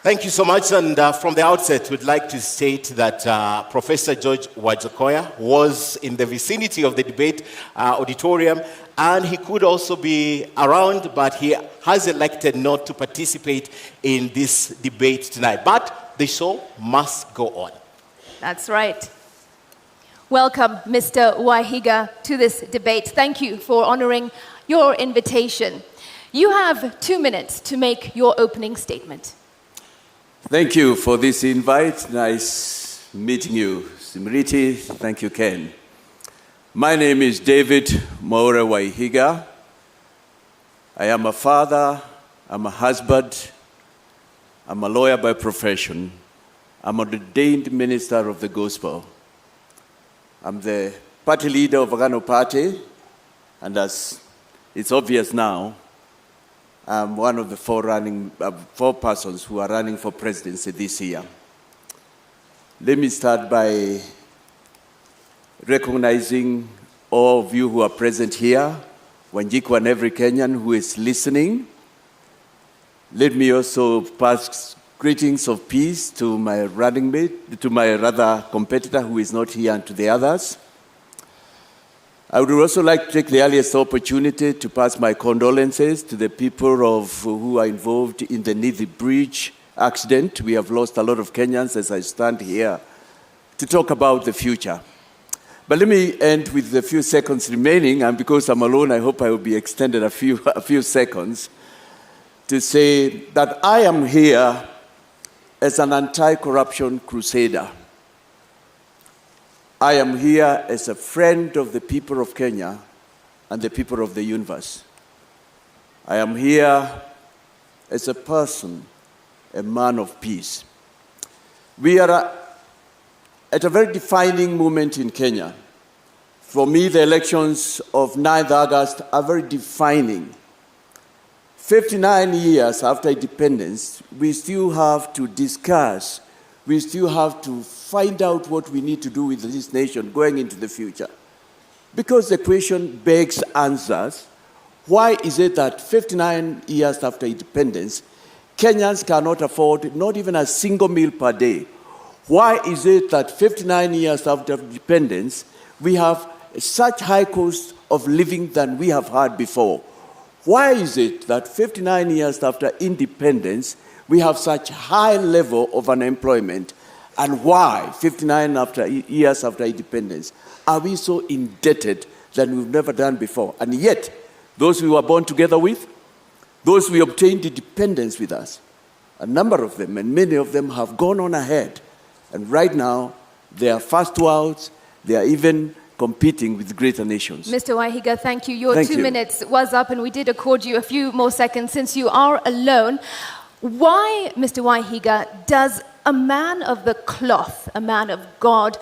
Thank you so much. And from the outset, we'd like to state that Professor George Wajakoya was in the vicinity of the debate auditorium, and he could also be around, but he has elected not to participate in this debate tonight. But the show must go on. That's right. Welcome, Mr. Wahiga, to this debate. Thank you for honoring your invitation. You have 2 minutes to make your opening statement. Thank you for this invite. Nice meeting you, Simriti, thank you, Ken. My name is David Maura Waihiga. I am a father, I'm a husband, I'm a lawyer by profession, I'm an ordained minister of the gospel. I'm the party leader of Agano Party, and as it's obvious now, I'm one of the four persons who are running for presidency this year. Let me start by recognizing all of you who are present here, Wanjiku and every Kenyan who is listening. Let me also pass greetings of peace to my running mate, to my competitor who is not here, and to the others. I would also like to take the earliest opportunity to pass my condolences to the people who are involved in the Nithi Bridge accident. We have lost a lot of Kenyans as I stand here to talk about the future. But let me end with the few seconds remaining, and because I'm alone, I hope I will be extended a few seconds, to say that I am here as an anti-corruption crusader. I am here as a friend of the people of Kenya and the people of the universe. I am here as a person, a man of peace. We are at a very defining moment in Kenya. For me, the elections of 9th August are very defining. 59 years after independence, we still have to discuss, we still have to find out what we need to do with this nation going into the future. Because the question begs answers. Why is it that 59 years after independence, Kenyans cannot afford not even a single meal per day? Why is it that 59 years after independence, we have such high cost of living than we have had before? Why is it that 59 years after independence, we have such high level of unemployment? And why, 59 years after independence, are we so indebted than we've never done before? And yet, those we were born together with, those we obtained independence with us, a number of them, and many of them have gone on ahead. And right now, they are first worlds, they are even competing with greater nations. Mr. Waihiga, thank you. Your Thank 2 you. minutes was up, and we did accord you a few more seconds since you are alone. Why, Mr. Waihiga, does a man of the cloth, a man of God,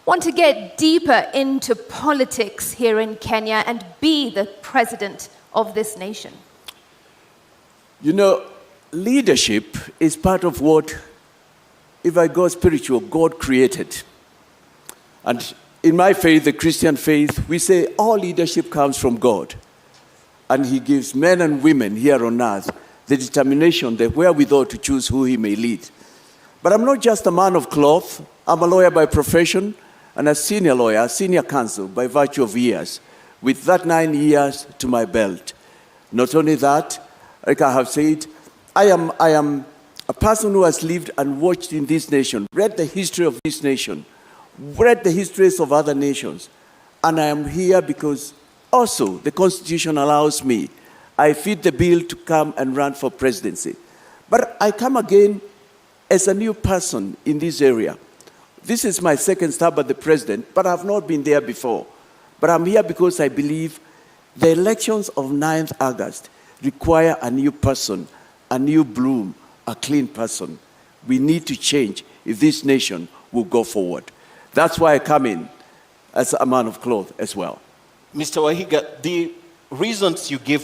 want to get deeper into politics here in Kenya and be the president of this nation? You know, leadership is part of what, if I go spiritual, God created. And in my faith, the Christian faith, we say all leadership comes from God. And He gives men and women here on earth the determination, the wherewithal to choose who He may lead. But I'm not just a man of cloth. I'm a lawyer by profession and a senior lawyer, senior counsel by virtue of years, with that 9 years to my belt. Not only that, like I have said, I am a person who has lived and watched in this nation, read the history of this nation, read the histories of other nations. And I am here because also the Constitution allows me, I fit the bill to come and run for presidency. But I come again as a new person in this area. This is my second stab at the president, but I've not been there before. But I'm here because I believe the elections of 9th August require a new person, a new bloom, a clean person. We need to change if this nation will go forward. That's why I come in as a man of cloth as well. Mr. Waihiga, the reasons you give